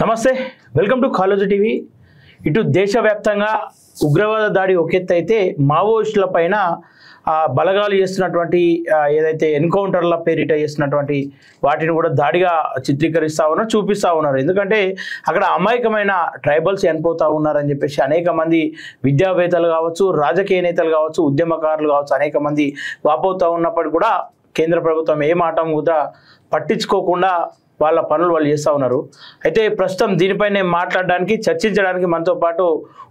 నమస్తే, welcome to college TV. ఇటు దేశవ్యాప్తంగా ఉగ్రవాద దాడి ఒక ఎత్తు అయితే మావోయిస్టుల పైన బలగాలు చేస్తున్నటువంటి ఏదైతే ఎన్కౌంటర్ల పేరిట చేస్తున్నటువంటి వాటిని కూడా దాడిగా చిత్రీకరిస్తూ ఉన్నారు, చూపిస్తూ ఉన్నారు. ఎందుకంటే అక్కడ అమాయకమైన ట్రైబల్స్ చనిపోతూ ఉన్నారని చెప్పేసి అనేక మంది విద్యావేత్తలు కావచ్చు, రాజకీయ నేతలు కావచ్చు, ఉద్యమకారులు కావచ్చు, అనేక మంది వాపోతూ ఉన్నప్పటికీ కూడా కేంద్ర ప్రభుత్వం ఏ మాట కూడా పట్టించుకోకుండా వాళ్ళ పనులు వాళ్ళు చేస్తూ ఉన్నారు. అయితే ప్రస్తుతం దీనిపైనే మాట్లాడడానికి, చర్చించడానికి మనతో పాటు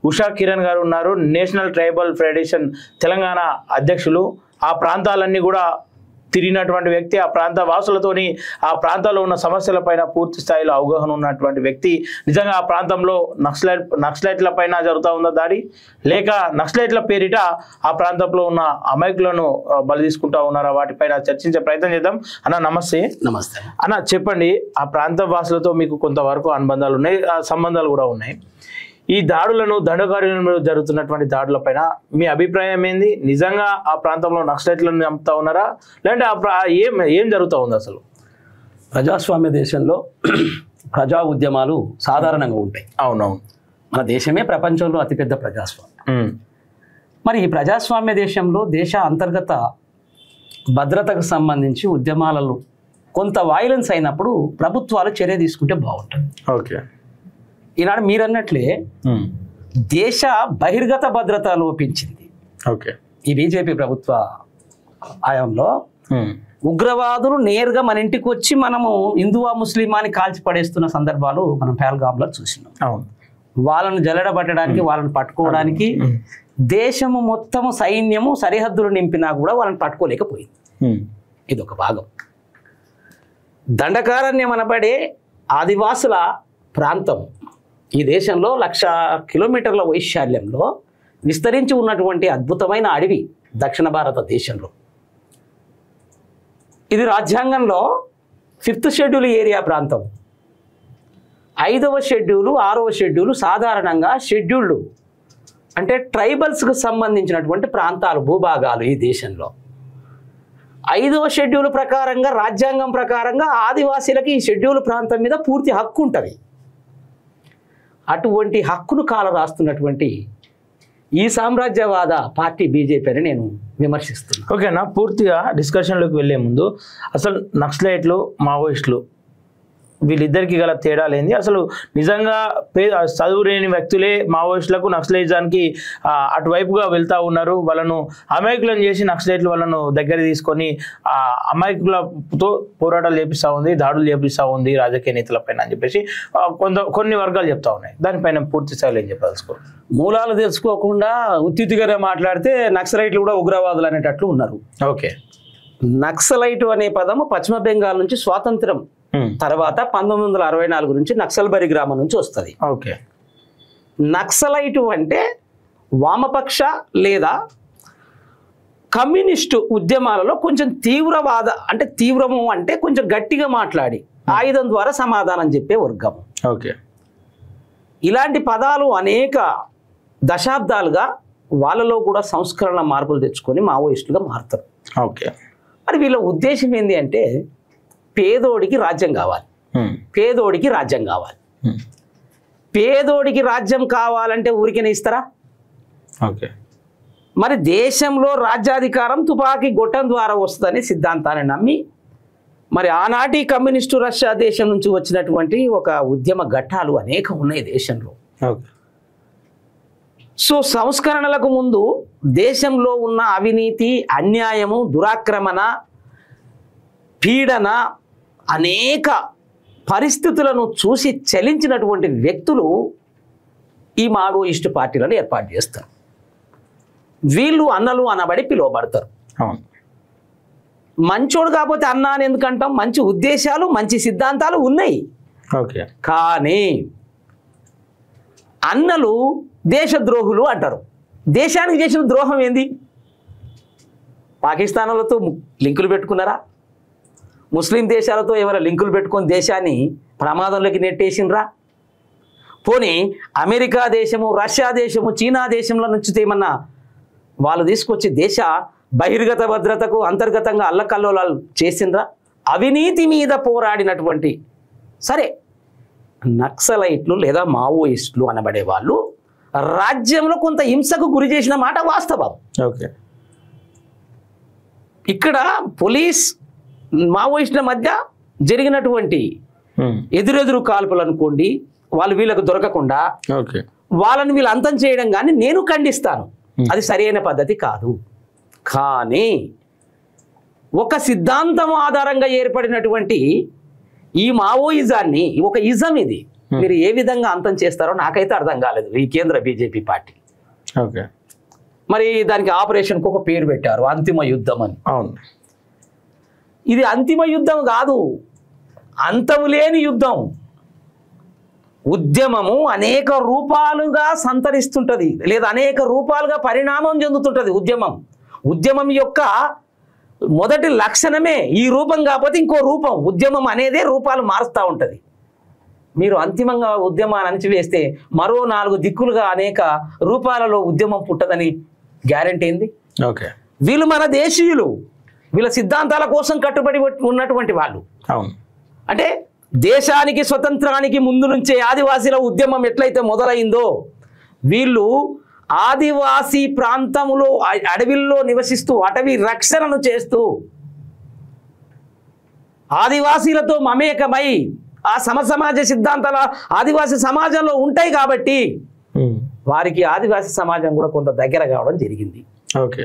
ఉషా కిరణ్ గారు ఉన్నారు. నేషనల్ ట్రైబల్ ఫెడరేషన్ తెలంగాణ అధ్యక్షులు. ఆ ప్రాంతాలన్నీ కూడా తిరిగినటువంటి వ్యక్తి, ఆ ప్రాంత వాసులతోని ఆ ప్రాంతాల్లో ఉన్న సమస్యలపైన పూర్తి స్థాయిలో అవగాహన ఉన్నటువంటి వ్యక్తి. నిజంగా ఆ ప్రాంతంలో నక్సలైట్ల పైన జరుగుతూ ఉందా దాడి, లేక నక్సలైట్ల పేరిట ఆ ప్రాంతంలో ఉన్న అమాయకులను బలి తీసుకుంటా ఉన్నారా, వాటిపైన చర్చించే ప్రయత్నం చేద్దాం. అన్న నమస్తే. నమస్తే అన్న, చెప్పండి, ఆ ప్రాంత వాసులతో మీకు కొంతవరకు అనుబంధాలు ఉన్నాయి, సంబంధాలు కూడా ఉన్నాయి. ఈ దాడులను, దండకార్యంలో జరుగుతున్నటువంటి దాడులపైన మీ అభిప్రాయం ఏంది? నిజంగా ఆ ప్రాంతంలో నక్సలైట్లను చంపుతా ఉన్నారా, లేదంటే ఏం జరుగుతూ ఉంది అసలు? ప్రజాస్వామ్య దేశంలో ప్రజా ఉద్యమాలు సాధారణంగా ఉంటాయి. అవునవును, మన దేశమే ప్రపంచంలో అతిపెద్ద ప్రజాస్వామ్యం. మరి ఈ ప్రజాస్వామ్య దేశంలో దేశ అంతర్గత భద్రతకు సంబంధించి ఉద్యమాలలో కొంత వైలెన్స్ అయినప్పుడు ప్రభుత్వాలు చర్య తీసుకుంటే బాగుంటుంది. ఓకే, ఈనాడు మీరన్నట్లే దేశ బహిర్గత భద్రత లోపించింది. ఓకే, ఈ బీజేపీ ప్రభుత్వ హయాంలో ఉగ్రవాదులు నేరుగా మన ఇంటికి వచ్చి మనము హిందువా ముస్లిమా అని కాల్చి పడేస్తున్న సందర్భాలు మనం పహల్గామ్లో చూసినాం. అవును, వాళ్ళను జల్లెడబట్టడానికి, వాళ్ళని పట్టుకోవడానికి దేశము మొత్తము సైన్యము సరిహద్దులు నింపినా కూడా వాళ్ళని పట్టుకోలేకపోయింది. ఇది ఒక భాగం. దండకారణ్యం అనబడే ఆదివాసుల ప్రాంతం ఈ దేశంలో 1,00,000 కిలోమీటర్ల వైశాల్యంలో విస్తరించి ఉన్నటువంటి అద్భుతమైన అడవి దక్షిణ భారతదేశంలో. ఇది రాజ్యాంగంలో 5th షెడ్యూల్ ఏరియా ప్రాంతం. 5వ షెడ్యూలు, 6వ షెడ్యూలు సాధారణంగా షెడ్యూల్డ్ అంటే ట్రైబల్స్కు సంబంధించినటువంటి ప్రాంతాలు, భూభాగాలు ఈ దేశంలో. 5వ షెడ్యూల్ ప్రకారంగా, రాజ్యాంగం ప్రకారంగా ఆదివాసీలకి ఈ షెడ్యూల్ ప్రాంతం మీద పూర్తి హక్కు ఉంటుంది. అటువంటి హక్కును కాల రాస్తున్నటువంటి ఈ సామ్రాజ్యవాద పార్టీ బీజేపీ అని నేను విమర్శిస్తున్నాను. ఓకేనా, పూర్తిగా డిస్కషన్లోకి వెళ్ళే ముందు అసలు నక్సలైట్లు, మావోయిస్టులు వీళ్ళిద్దరికి గల తేడాలు ఏంది? అసలు నిజంగా చదువు లేని వ్యక్తులే మావోయిస్టులకు, నక్సలైజానికి అటువైపుగా వెళ్తూ ఉన్నారు. వాళ్ళను అమాయకులను చేసి నక్సలైట్లు వాళ్ళను దగ్గర తీసుకొని అమాయకులతో పోరాటాలు చేపిస్తూ ఉంది, దాడులు చేపిస్తూ ఉంది రాజకీయ నేతలపైన అని చెప్పేసి కొన్ని వర్గాలు చెప్తా ఉన్నాయి. దానిపైన పూర్తి స్థాయిలో ఏం చెప్పదలుచుకో? మూలాలు తెలుసుకోకుండా ఉత్తిగానే మాట్లాడితే నక్సలైట్లు కూడా ఉగ్రవాదులు అనేటట్లు ఉన్నారు. ఓకే, నక్సలైట్ అనే పదము పశ్చిమ బెంగాల్ నుంచి స్వాతంత్రం తర్వాత 1964 నుంచి నక్సల్బరి గ్రామం నుంచి వస్తుంది. ఓకే, నక్సలైటు అంటే వామపక్ష లేదా కమ్యూనిస్టు ఉద్యమాలలో కొంచెం తీవ్రవాద, అంటే తీవ్రము అంటే కొంచెం గట్టిగా మాట్లాడి ఆయుధం ద్వారా సమాధానం చెప్పే వర్గం. ఓకే, ఇలాంటి పదాలు అనేక దశాబ్దాలుగా వాళ్ళలో కూడా సంస్కరణ మార్పులు తెచ్చుకొని మావోయిస్టులుగా మారుతారు. ఓకే, మరి వీళ్ళ ఉద్దేశం ఏంటి అంటే పేదోడికి రాజ్యం కావాలి, పేదోడికి రాజ్యం కావాలి. పేదోడికి రాజ్యం కావాలంటే ఊరికేనే ఇస్తారా? ఓకే, మరి దేశంలో రాజ్యాధికారం తుపాకీ గొట్టం ద్వారా వస్తుందని సిద్ధాంతాన్ని నమ్మి మరి ఆనాటి కమ్యూనిస్టు రష్యా దేశం నుంచి వచ్చినటువంటి ఒక ఉద్యమ ఘట్టాలు అనేక ఉన్నాయి దేశంలో. సో సంస్కరణలకు ముందు దేశంలో ఉన్న అవినీతి, అన్యాయము, దురాక్రమణ, పీడన, అనేక పరిస్థితులను చూసి చలించినటువంటి వ్యక్తులు ఈ మావోయిస్టు పార్టీలను ఏర్పాటు చేస్తారు. వీళ్ళు అన్నలు అనబడి పిలువబడతారు. మంచోడు కాకపోతే అన్న అని ఎందుకంటాం? మంచి ఉద్దేశాలు, మంచి సిద్ధాంతాలు ఉన్నాయి. ఓకే, కానీ అన్నలు దేశద్రోహులు అంటారు. దేశానికి చేసిన ద్రోహం ఏంది? పాకిస్తాన్లతో లింకులు పెట్టుకున్నారా? ముస్లిం దేశాలతో ఎవరైనా లింకులు పెట్టుకొని దేశాన్ని ప్రమాదంలోకి నెట్టేసినరా? పోనీ అమెరికా దేశము, రష్యా దేశము, చీనా దేశంలో నుంచి ఏమన్నా వాళ్ళు తీసుకొచ్చి దేశ బహిర్గత భద్రతకు అంతర్గతంగా అల్లకల్లోలాలు చేసిండ్రా? అవినీతి మీద పోరాడినటువంటి, సరే నక్సలైట్లు లేదా మావోయిస్టులు అనబడే వాళ్ళు రాజ్యంలో కొంత హింసకు గురి చేసిన మాట వాస్తవం. ఓకే. ఇక్కడ పోలీస్ మావోయిస్టుల మధ్య జరిగినటువంటి ఎదురెదురు కాల్పులు అనుకోండి, వాళ్ళు వీళ్ళకు దొరకకుండా వాళ్ళని వీళ్ళు అంతం చేయడం కానీ నేను ఖండిస్తాను, అది సరైన పద్ధతి కాదు. కానీ ఒక సిద్ధాంతం ఆధారంగా ఏర్పడినటువంటి ఈ మావోయిజాన్ని, ఒక ఇజం ఇది, మీరు ఏ విధంగా అంతం చేస్తారో నాకైతే అర్థం కాలేదు ఈ కేంద్ర బీజేపీ పార్టీ. ఓకే. మరి దానికి ఆపరేషన్కి ఒక పేరు పెట్టారు, అంతిమ యుద్ధం అని. అవును, ఇది అంతిమ యుద్ధం కాదు, అంతము లేని యుద్ధం. ఉద్యమము అనేక రూపాలుగా సంతరిస్తుంటది, లేదా అనేక రూపాలుగా పరిణామం చెందుతుంటది. ఉద్యమం యొక్క మొదటి లక్షణమే ఈ రూపం కాకపోతే ఇంకో రూపం. ఉద్యమం అనేదే రూపాలు మారుస్తూ ఉంటుంది. మీరు అంతిమంగా ఉద్యమాన్ని అణచివేస్తే మరో 4 దిక్కులుగా అనేక రూపాలలో ఉద్యమం పుట్టదని గ్యారెంటీ ఏంది? ఓకే. వీళ్ళు మన దేశీయులు, వీళ్ళ సిద్ధాంతాల కోసం కట్టుబడి ఉన్నటువంటి వాళ్ళు. అవును. అంటే దేశానికి స్వతంత్రానికి ముందు నుంచే ఆదివాసీల ఉద్యమం ఎట్లయితే మొదలైందో, వీళ్ళు ఆదివాసీ ప్రాంతంలో అడవిల్లో నివసిస్తూ అటవీ రక్షణను చేస్తూ ఆదివాసీలతో మమేకమై ఆ సమసమాజ సిద్ధాంతాల ఆదివాసీ సమాజంలో ఉంటాయి కాబట్టి వారికి ఆదివాసీ సమాజం కూడా కొంత దగ్గర కావడం జరిగింది. ఓకే.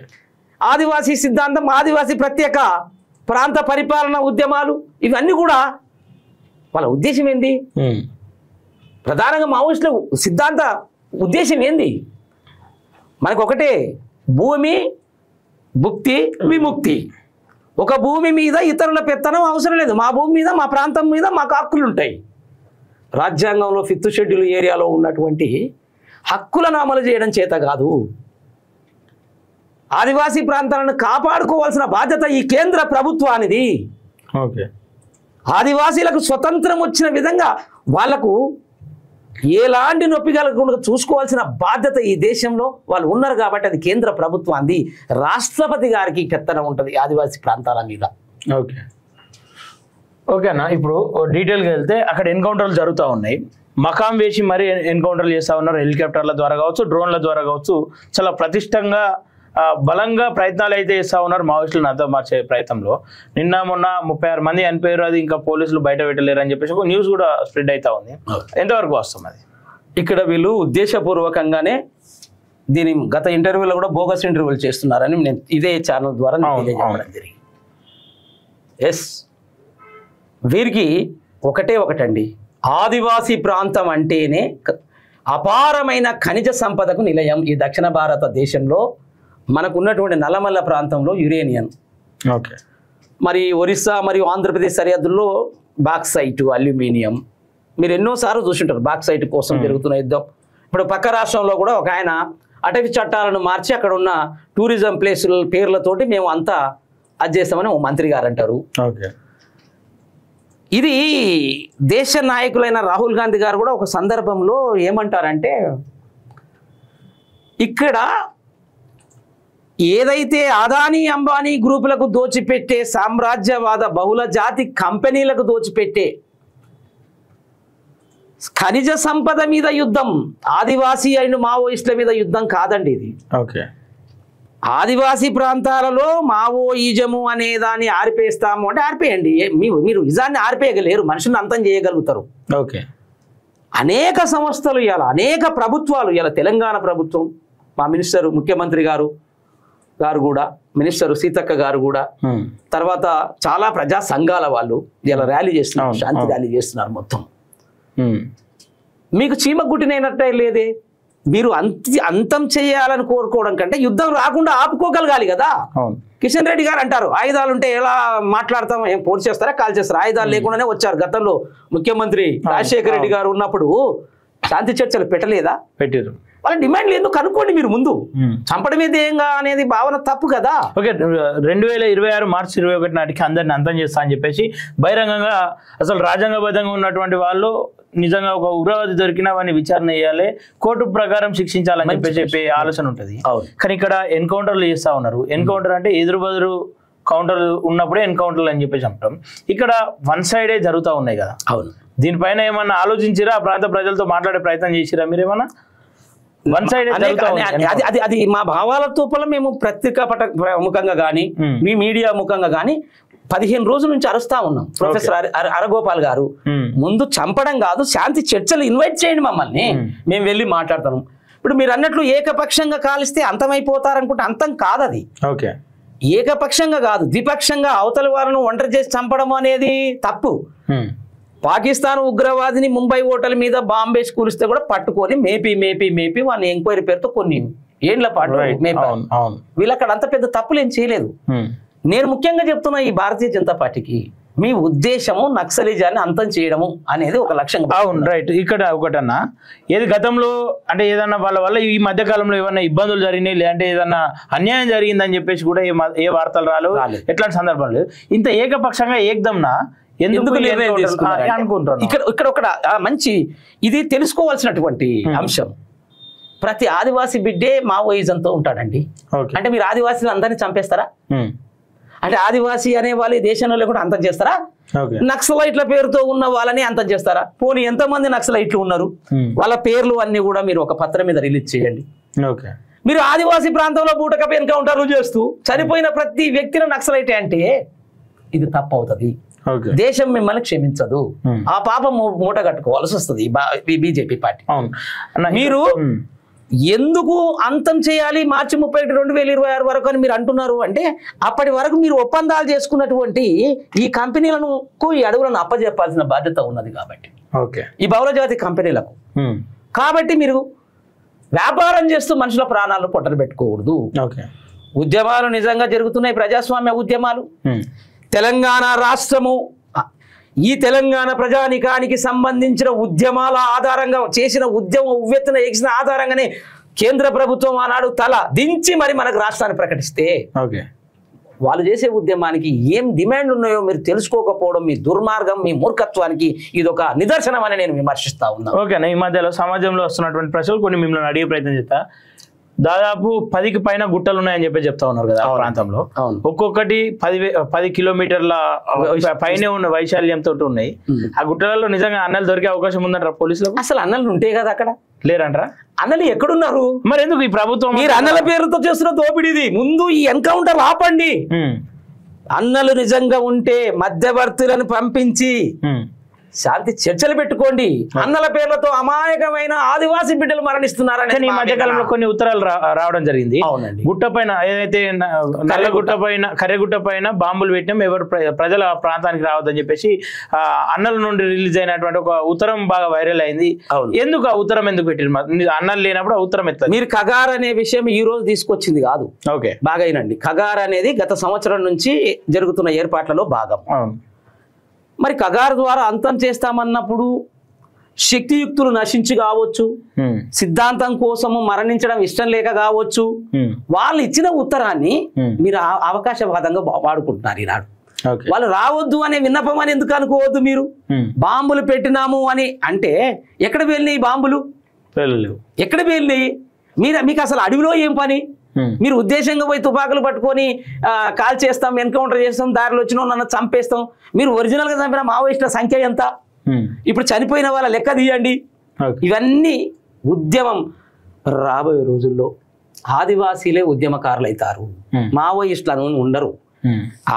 ఆదివాసీ సిద్ధాంతం, ఆదివాసీ ప్రత్యేక ప్రాంత పరిపాలన ఉద్యమాలు, ఇవన్నీ కూడా వాళ్ళ ఉద్దేశం ఏంది? ప్రధానంగా మావోయిస్టుల సిద్ధాంత ఉద్దేశం ఏంది? మనకు ఒకటే, భూమి భుక్తి విముక్తి. ఒక భూమి మీద ఇతరుల పెత్తనం అవసరం లేదు, మా భూమి మీద మా ప్రాంతం మీద మాకు హక్కులు ఉంటాయి. రాజ్యాంగంలో 5th షెడ్యూల్ ఏరియాలో ఉన్నటువంటి హక్కులను అమలు చేయడం చేత కాదు. ఆదివాసీ ప్రాంతాలను కాపాడుకోవాల్సిన బాధ్యత ఈ కేంద్ర ప్రభుత్వానిది. ఓకే. ఆదివాసీలకు స్వతంత్రం వచ్చిన విధంగా వాళ్లకు ఎలాంటి నొప్పి కలగకుండా చూసుకోవాల్సిన బాధ్యత ఈ దేశంలో వాళ్ళు ఉన్నారు కాబట్టి అది కేంద్ర ప్రభుత్వాన్ని, రాష్ట్రపతి గారికి పెత్తనం ఉంటుంది ఆదివాసీ ప్రాంతాల మీద. ఓకే. ఓకేనా. ఇప్పుడు డీటెయిల్గా వెళ్తే అక్కడ ఎన్కౌంటర్లు జరుగుతూ ఉన్నాయి, మకాం వేసి మరీ ఎన్కౌంటర్లు చేస్తూ ఉన్నారు. హెలికాప్టర్ల ద్వారా కావచ్చు, డ్రోన్ల ద్వారా కావచ్చు, చాలా ప్రతిష్టంగా బలంగా ప్రయత్నాలు అయితే చేస్తూ ఉన్నారు మావోయిస్టులను అంతా మార్చే ప్రయత్నంలో. నిన్న మొన్న 36 మంది చనిపోయారు, అది ఇంకా పోలీసులు బయట పెట్టలేరు అని చెప్పేసి ఒక న్యూస్ కూడా స్ప్రెడ్ అవుతా ఉంది. ఎంతవరకు వస్తుంది అది? ఇక్కడ వీళ్ళు ఉద్దేశపూర్వకంగానే దీని గత ఇంటర్వ్యూలో కూడా బోగస్ ఇంటర్వ్యూలు చేస్తున్నారని నేను ఇదే ఛానల్ ద్వారా తెలియజేయడం జరిగింది. ఎస్, వీరికి ఒకటండి, ఆదివాసీ ప్రాంతం అంటేనే అపారమైన ఖనిజ సంపదకు నిలయం. ఈ దక్షిణ భారతదేశంలో మనకున్నటువంటి నల్లమల్ల ప్రాంతంలో యురేనియం, ఓకే, మరి ఒరిస్సా మరియు ఆంధ్రప్రదేశ్ సరిహద్దుల్లో బాక్సైట్, అల్యూమినియం, మీరు ఎన్నోసార్లు చూసింటారు బాక్సైట్ కోసం జరుగుతున్న యుద్ధం. ఇప్పుడు పక్క రాష్ట్రంలో కూడా ఒక ఆయన అటవీ చట్టాలను మార్చి అక్కడ ఉన్న టూరిజం ప్లేసుల పేర్లతోటి మేము అంతా అది చేస్తామని ఓ మంత్రి గారు అంటారు. ఓకే. ఇది దేశ నాయకులైన రాహుల్ గాంధీ గారు కూడా ఒక సందర్భంలో ఏమంటారంటే, ఇక్కడ ఏదైతే అదానీ అంబానీ గ్రూపులకు దోచిపెట్టే సామ్రాజ్యవాద బహుళ జాతి కంపెనీలకు దోచిపెట్టే ఖనిజ సంపద మీద యుద్ధం, ఆదివాసీ అయిన మావోయిస్టుల మీద యుద్ధం కాదండి ఇది. ఓకే. ఆదివాసీ ప్రాంతాలలో మావోయిజము అనే దాన్ని ఆర్పేస్తాము అంటే ఆర్పేయండి. మీరు ఇజాన్ని ఆర్పేయగలేరు, మనుషులను అంతం చేయగలుగుతారు. ఓకే. అనేక సంస్థలు ఇవాళ, అనేక ప్రభుత్వాలు ఇవాళ, తెలంగాణ ప్రభుత్వం, మా మినిస్టర్ ముఖ్యమంత్రి గారు కూడా, మినిస్టర్ సీతక్క గారు కూడా, తర్వాత చాలా ప్రజా సంఘాల వాళ్ళు ఇలా ర్యాలీ చేస్తున్నారు, శాంతి ర్యాలీ చేస్తున్నారు. మొత్తం మీకు చీమ గుట్టినైనట్టే లేదే. మీరు అంతం చేయాలని కోరుకోవడం కంటే యుద్ధం రాకుండా ఆపుకోగలగాలి కదా. కిషన్ రెడ్డి గారు అంటారు, ఆయుధాలు ఉంటే ఎలా మాట్లాడతాం, ఏం పోటీ చేస్తారా, కాల్ చేస్తారా? ఆయుధాలు లేకుండానే వచ్చారు. గతంలో ముఖ్యమంత్రి రాజశేఖర రెడ్డి గారు ఉన్నప్పుడు శాంతి చర్చలు పెట్టలేదా? పెట్టారు. వాళ్ళ డిమాండ్లు ఎందుకు కనుక్కోండి మీరు ముందు. చంపడమే ధ్యేయంగా అనేది భావన తప్పు కదా. ఓకే. 2026 మార్చి 21 నాటికి అందరిని అంతం చేస్తా అని చెప్పేసి బహిరంగంగా, అసలు రాజ్యాంగబద్ధంగా ఉన్నటువంటి వాళ్ళు నిజంగా ఒక ఉగ్రవాది దొరికినా వాడిని విచారణ చేయాలి, కోర్టు ప్రకారం శిక్షించాలని చెప్పే ఆలోచన ఉంటుంది. కానీ ఇక్కడ ఎన్కౌంటర్లు చేస్తా ఉన్నారు. ఎన్కౌంటర్ అంటే ఎదురు బదురు కౌంటర్ ఉన్నప్పుడే ఎన్కౌంటర్లు అని చెప్పేసి అంటాం. ఇక్కడ వన్ సైడే జరుగుతూ ఉన్నాయి కదా. అవును. దీనిపైన ఏమన్నా ఆలోచించిరా? ఆ ప్రాంత ప్రజలతో మాట్లాడే ప్రయత్నం చేసిరా మీరేమన్నా? వన్ సైడ్ అది మా భావాల తూపల మేము పత్రికా ముఖంగా కానీ మీ మీడియా ముఖంగా కానీ 15 రోజుల నుంచి అరుస్తా ఉన్నాం. ప్రొఫెసర్ అరగోపాల్ గారు ముందు చంపడం కాదు, శాంతి చర్చలు ఇన్వైట్ చేయండి మమ్మల్ని, మేము వెళ్ళి మాట్లాడతాం. ఇప్పుడు మీరు అన్నట్లు ఏకపక్షంగా కాలిస్తే అంతమైపోతారనుకుంటే అంతం కాదు. అది ఓకే, ఏకపక్షంగా కాదు, ద్విపక్షంగా అవతలి వారిని ఒంటరి చేసి చంపడం అనేది తప్పు. పాకిస్తాన్ ఉగ్రవాదిని ముంబై హోటల్ మీద బాంబే కూలిస్తే కూడా పట్టుకొని మేపి వాళ్ళని ఎంక్వైరీ పేరుతో కొన్ని ఏండ్ల పాటు వీళ్ళు అక్కడ అంత పెద్ద తప్పులు ఏం చేయలేదు. నేను ముఖ్యంగా చెప్తున్నా ఈ భారతీయ జనతా పార్టీకి మీ ఉద్దేశము నక్సలిజాన్ని అంతం చేయడము అనేది ఒక లక్ష్యం. అవును, రైట్. ఇక్కడ ఒకటన్నా ఏది గతంలో అంటే ఏదన్నా వాళ్ళ వల్ల ఈ మధ్య కాలంలో ఏమన్నా ఇబ్బందులు జరిగినాయి, లేదంటే ఏదన్నా అన్యాయం జరిగిందని చెప్పేసి కూడా ఏ వార్తలు రాలేదు, ఎట్లాంటి సందర్భం లేదు. ఇంత ఏకపక్షంగా ఏకదంనా ఎందుకు అనుకుంటున్నాను? ఇక్కడ ఒక మంచి ఇది తెలుసుకోవాల్సినటువంటి అంశం. ప్రతి ఆదివాసీ బిడ్డే మావోయిజంతో ఉంటాడండి. అంటే మీరు ఆదివాసీలు అందరినీ చంపేస్తారా? అంటే ఆదివాసీ అనే వాళ్ళు ఈ దేశంలో లేకుండా అంతం చేస్తారా? నక్సలైట్ల పేరుతో ఉన్న వాళ్ళని అంతం చేస్తారా? పోనీ ఎంతమంది నక్సలైట్లు ఉన్నారు, వాళ్ళ పేర్లు అన్ని కూడా మీరు ఒక పత్రం మీద రిలీజ్ చేయండి. మీరు ఆదివాసీ ప్రాంతంలో బూటకపు ఎన్కౌంటర్లు చేస్తూ చనిపోయిన ప్రతి వ్యక్తిని నక్సలైటే అంటే ఇది తప్పు అవుతుంది. దేశం మిమ్మల్ని క్షమించదు. ఆ పాపం మూట కట్టుకోవాల్సి వస్తుంది బీజేపీ పార్టీ. మీరు ఎందుకు అంతం చేయాలి మార్చి 31, 2026 వరకు అని మీరు అంటున్నారు అంటే అప్పటి వరకు మీరు ఒప్పందాలు చేసుకున్నటువంటి ఈ కంపెనీలను ఈ అడవులను అప్పజెప్పాల్సిన బాధ్యత ఉన్నది. కాబట్టి ఈ బహుళజాతి కంపెనీలకు కాబట్టి మీరు వ్యాపారం చేస్తూ మనుషుల ప్రాణాలను పొట్టలు పెట్టుకోకూడదు. ఉద్యమాలు నిజంగా జరుగుతున్నాయి, ప్రజాస్వామ్య ఉద్యమాలు. తెలంగాణ రాష్ట్రము ఈ తెలంగాణ ప్రజానికానికి సంబంధించిన ఉద్యమాల ఆధారంగా చేసిన ఉద్యమం ఉవ్వెత్తున ఎగిసిన ఆధారంగానే కేంద్ర ప్రభుత్వం ఆనాడు తల దించి మరి మనకు రాష్ట్రాన్ని ప్రకటిస్తే వాళ్ళు చేసే ఉద్యమానికి ఏం డిమాండ్ ఉన్నాయో మీరు తెలుసుకోకపోవడం మీ దుర్మార్గం, మీ మూర్ఖత్వానికి ఇదొక నిదర్శనం అని నేను విమర్శిస్తా ఉన్నాను. ఓకేనా? ఈ మధ్యలో సమాజంలో వస్తున్నటువంటి ప్రశ్నలు కొన్ని మిమ్మల్ని అడిగే ప్రయత్నం చేస్తా. దాదాపు 10కి పైన గుట్టలు ఉన్నాయని చెప్పి చెప్తా ఉన్నారు కదా ఆ ప్రాంతంలో. ఒక్కొక్కటి 10 కిలోమీటర్ల పైనే ఉన్న వైశాల్యంతో ఉన్నాయి. ఆ గుట్టలలో నిజంగా అన్నలు దొరికే అవకాశం ఉందంటారా పోలీసులకు? అసలు అన్నలు ఉంటే కదా అక్కడ లేరంటారా? అన్నలు ఎక్కడున్నారు మరి? ఎందుకు ఈ ప్రభుత్వం మీరు అన్నల పేరుతో చేస్తున్న దోపిడీది? ముందు ఈ ఎన్కౌంటర్ ఆపండి. అన్నలు నిజంగా ఉంటే మధ్యవర్తులను పంపించి శాంతి చర్చలు పెట్టుకోండి. అన్నల పేర్లతో అమాయకమైన ఆదివాసీ బిడ్డలు మరణిస్తున్నారని ఈ మధ్యకాలంలో కొన్ని ఉత్తరాలు రావడం జరిగింది. గుట్ట పైన ఏదైతే కర్రెగుట్ట పైన బాంబులు పెట్టినాం, ఎవరు ప్రజల ప్రాంతానికి రావద్దని చెప్పేసి అన్నల నుండి రిలీజ్ అయినటువంటి ఒక ఉత్తరం బాగా వైరల్ అయింది. ఎందుకు ఆ ఉత్తరం ఎందుకు పెట్టారు? అన్నలు లేనప్పుడు ఆ ఉత్తరం ఎత్తారు. మీరు కగార్ అనే విషయం ఈ రోజు తీసుకొచ్చింది కాదు. బాగా అయినండి. కగార్ అనేది గత సంవత్సరం నుంచి జరుగుతున్న ఏర్పాట్లలో భాగం. మరి కగార్ ద్వారా అంతం చేస్తామన్నప్పుడు శక్తియుక్తులు నశించి కావచ్చు, సిద్ధాంతం కోసము మరణించడం ఇష్టం లేక కావచ్చు, వాళ్ళు ఇచ్చిన ఉత్తరాన్ని మీరు అవకాశవాదంగా వాడుకుంటున్నారు ఈనాడు. వాళ్ళు రావద్దు అనే విన్నపం అని ఎందుకు అనుకోవద్దు? మీరు బాంబులు పెట్టినాము అని అంటే ఎక్కడ వెళ్ళినాయి బాంబులు? ఎక్కడ వెళ్ళినాయి? మీకు అసలు అడవిలో ఏం పని? మీరు ఉద్దేశంగా పోయి తుపాకులు పట్టుకొని కాల్ చేస్తాం, ఎన్కౌంటర్ చేస్తాం, దారిలో వచ్చిన నన్ను చంపేస్తాం. మీరు ఒరిజినల్ గా చంపిన మావోయిస్టుల సంఖ్య ఎంత? ఇప్పుడు చనిపోయిన వాళ్ళ లెక్క తీయండి. ఇవన్నీ ఉద్యమం రాబోయే రోజుల్లో ఆదివాసీలే ఉద్యమకారులు అవుతారు, మావోయిస్టులు ఉండరు.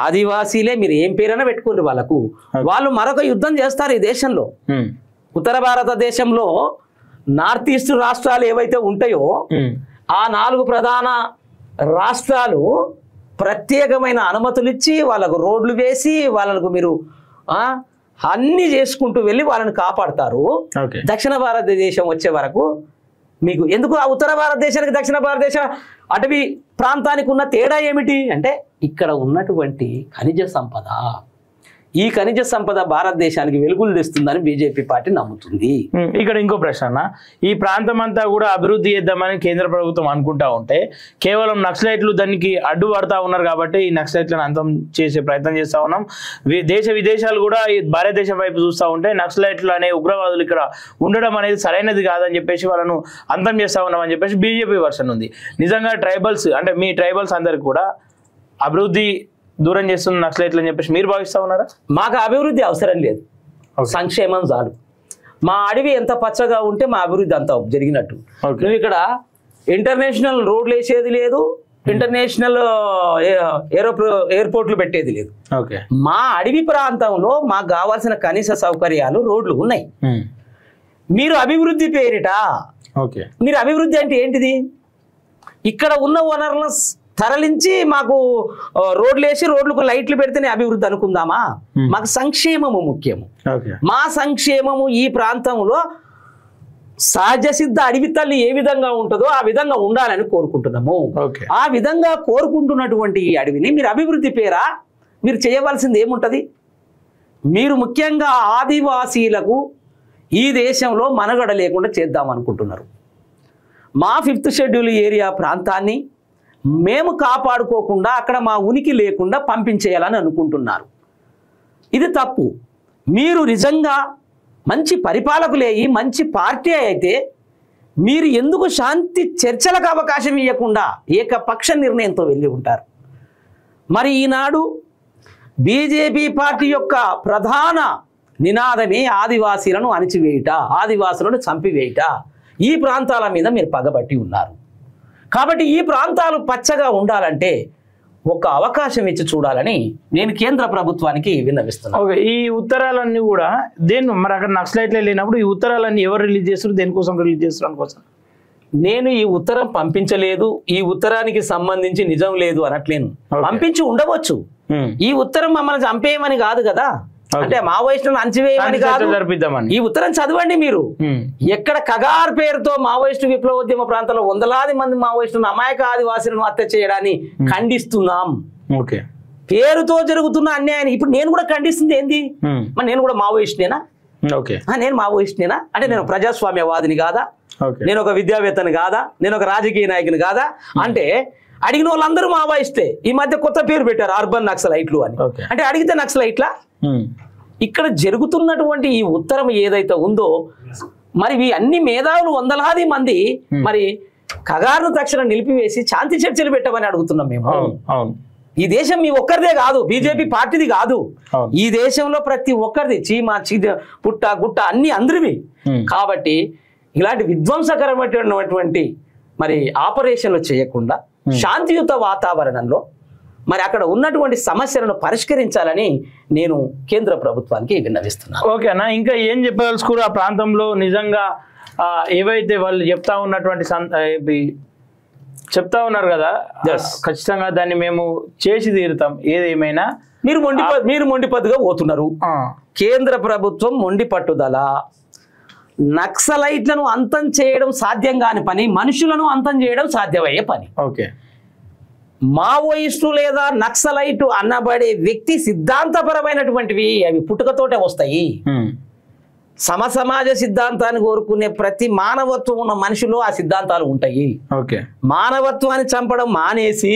ఆదివాసీలే మీరు ఏం పేరైనా పెట్టుకోండి వాళ్ళకు, వాళ్ళు మరొక యుద్ధం చేస్తారు ఈ దేశంలో. ఉత్తర భారతదేశంలో నార్త్ ఈస్ట్ రాష్ట్రాలు ఏవైతే ఉంటాయో ఆ 4 ప్రధాన రాష్ట్రాలు ప్రత్యేకమైన అనుమతులు ఇచ్చి వాళ్ళకు రోడ్లు వేసి వాళ్ళకు మీరు అన్ని చేసుకుంటూ వెళ్ళి వాళ్ళని కాపాడతారు. దక్షిణ భారతదేశం వచ్చే వరకు మీకు ఎందుకు ఆ ఉత్తర భారతదేశానికి దక్షిణ భారతదేశ అటవీ ప్రాంతానికి ఉన్న తేడా ఏమిటి అంటే ఇక్కడ ఉన్నటువంటి ఖనిజ సంపద, ఈ ఖనిజ సంపద భారతదేశానికి వెలుగులు తెస్తుందని బీజేపీ పార్టీ నమ్ముతుంది. ఇక్కడ ఇంకో ప్రశ్న, ఈ ప్రాంతం అంతా కూడా అభివృద్ధి చేద్దామని కేంద్ర ప్రభుత్వం అనుకుంటా ఉంటే కేవలం నక్సలైట్లు దానికి అడ్డు పడతా ఉన్నారు కాబట్టి ఈ నక్సలైట్లను అంతం చేసే ప్రయత్నం చేస్తూ ఉన్నాం. దేశ విదేశాలు కూడా ఈ భారతదేశం వైపు చూస్తూ ఉంటే నక్సలైట్లు అనే ఉగ్రవాదులు ఇక్కడ ఉండడం అనేది సరైనది కాదని చెప్పేసి వాళ్ళను అంతం చేస్తూ ఉన్నాం అని చెప్పేసి బీజేపీ వర్షన్ ఉంది. నిజంగా ట్రైబల్స్ అంటే మీ ట్రైబల్స్ అందరికి కూడా అభివృద్ధి దూరం చేస్తున్న నక్సలైట్లు అని చెప్పేసి మీరు భావిస్తా ఉన్నారా? మాకు అభివృద్ధి అవసరం లేదు. సంక్షేమం చాలు. మా అడవి ఎంత పచ్చగా ఉంటే మా అభివృద్ధి అంత జరిగినట్టు. నువ్వు ఇక్కడ ఇంటర్నేషనల్ రోడ్లు వేసేది లేదు, ఇంటర్నేషనల్ ఎయిర్పోర్ట్లు పెట్టేది లేదు. మా అడవి ప్రాంతంలో మాకు కావాల్సిన కనీస సౌకర్యాలు రోడ్లు ఉన్నాయి. మీరు అభివృద్ధి పేరిట మీరు అభివృద్ధి అంటే ఏంటిది? ఇక్కడ ఉన్న వనరులను తరలించి మాకు రోడ్లు వేసి రోడ్లకు లైట్లు పెడితేనే అభివృద్ధి అనుకుందామా? మాకు సంక్షేమము ముఖ్యము. మా సంక్షేమము ఈ ప్రాంతంలో సహజ సిద్ధ అడవి తల్లి ఏ విధంగా ఉంటుందో ఆ విధంగా ఉండాలని కోరుకుంటున్నాము. ఆ విధంగా కోరుకుంటున్నటువంటి ఈ అడవిని మీరు అభివృద్ధి పేరా మీరు చేయవలసింది ఏముంటది? మీరు ముఖ్యంగా ఆదివాసీలకు ఈ దేశంలో మనుగడ లేకుండా చేద్దాం అనుకుంటున్నారు. మా 5th షెడ్యూల్ ఏరియా ప్రాంతాన్ని మేము కాపాడుకోకుండా అక్కడ మా ఉనికి లేకుండా పంపించేయాలని అనుకుంటున్నారు. ఇది తప్పు. మీరు నిజంగా మంచి పరిపాలకులేయి మంచి పార్టీ అయితే మీరు ఎందుకు శాంతి చర్చలకు అవకాశం ఇవ్వకుండా ఏకపక్ష నిర్ణయంతో వెళ్ళి ఉంటారు? మరి ఈనాడు బీజేపీ పార్టీ యొక్క ప్రధాన నినాదమే ఆదివాసీలను అణిచివేయుట, ఆదివాసులను చంపివేయుట. ఈ ప్రాంతాల మీద మీరు పగబట్టి ఉన్నారు. కాబట్టి ఈ ప్రాంతాలు పచ్చగా ఉండాలంటే ఒక అవకాశం ఇచ్చి చూడాలని నేను కేంద్ర ప్రభుత్వానికి విన్నవిస్తున్నాను. ఈ ఉత్తరాలన్నీ కూడా మరి అక్కడ నక్సలైట్లు వెళ్ళినప్పుడు ఈ ఉత్తరాలన్నీ ఎవరు రిలీజ్ చేస్తారు, దేనికోసం రిలీజ్ చేస్తారు అనుకోసం? నేను ఈ ఉత్తరం పంపించలేదు, ఈ ఉత్తరానికి సంబంధించి నిజం లేదు అనట్లేను. పంపించి ఉండవచ్చు. ఈ ఉత్తరం మమ్మల్ని చంపేయమని కాదు కదా, అంటే మావోయిస్టులను అణచివేయమని కాదు. ఈ ఉత్తరం చదవండి మీరు. ఎక్కడ కగార్ పేరుతో మావోయిస్టు విప్లవోద్యమ ప్రాంతంలో వందలాది మంది మావోయిస్టులను అమాయక ఆదివాసులను హత్య చేయడాన్ని ఖండిస్తున్నాం. పేరుతో జరుగుతున్న అన్యాయాన్ని ఇప్పుడు నేను కూడా ఖండిస్తుంది ఏంది? మరి నేను కూడా మావోయిస్టునేనా? నేను మావోయిస్టునేనా? అంటే నేను ప్రజాస్వామ్యవాదిని కాదా? నేను ఒక విద్యావేత్తని కాదా? నేను ఒక రాజకీయ నాయకుని కాదా? అంటే అడిగిన వాళ్ళందరూ మావోయిస్టే. ఈ మధ్య కొత్త పేరు పెట్టారు అర్బన్ నక్సలైట్లు అని. అంటే అడిగితే నక్సలైట్లా? ఇక్కడ జరుగుతున్నటువంటి ఈ ఉత్తరం ఏదైతే ఉందో మరి ఈ అన్ని మేధావులు వందలాది మంది మరి కగారును తక్షణం నిలిపివేసి శాంతి చర్చలు పెట్టమని అడుగుతున్నాం మేము. ఈ దేశం మీ ఒక్కరిదే కాదు, బీజేపీ పార్టీది కాదు. ఈ దేశంలో ప్రతి ఒక్కరిది, చీమ పుట్ట గుట్ట అన్ని అందరివి. కాబట్టి ఇలాంటి విధ్వంసకరమైనటువంటి మరి ఆపరేషన్లు చేయకుండా శాంతియుత వాతావరణంలో మరి అక్కడ ఉన్నటువంటి సమస్యలను పరిష్కరించాలని నేను కేంద్ర ప్రభుత్వానికి విన్నవిస్తున్నాను. ఓకేనా? ఇంకా ఏం చెప్పదలుచుకోరు ఆ ప్రాంతంలో? నిజంగా ఏవైతే వాళ్ళు చెప్తా ఉన్నారు కదా, ఖచ్చితంగా దాన్ని మేము చేసి తీరుతాం ఏదేమైనా. మీరు మొండిపట్టుగా పోతున్నారు. కేంద్ర ప్రభుత్వం మొండి పట్టుదల. నక్సలైట్లను అంతం చేయడం సాధ్యం కాని పని, మనుషులను అంతం చేయడం సాధ్యమయ్యే పని. మావోయిస్టు లేదా నక్సలైటు అన్నబడే వ్యక్తి సిద్ధాంతపరమైనటువంటివి అవి పుట్టుకతోటే వస్తాయి. సమసమాజ సిద్ధాంతాన్ని కోరుకునే ప్రతి మానవత్వం ఉన్న మనిషిలో ఆ సిద్ధాంతాలు ఉంటాయి. మానవత్వాన్ని చంపడం మానేసి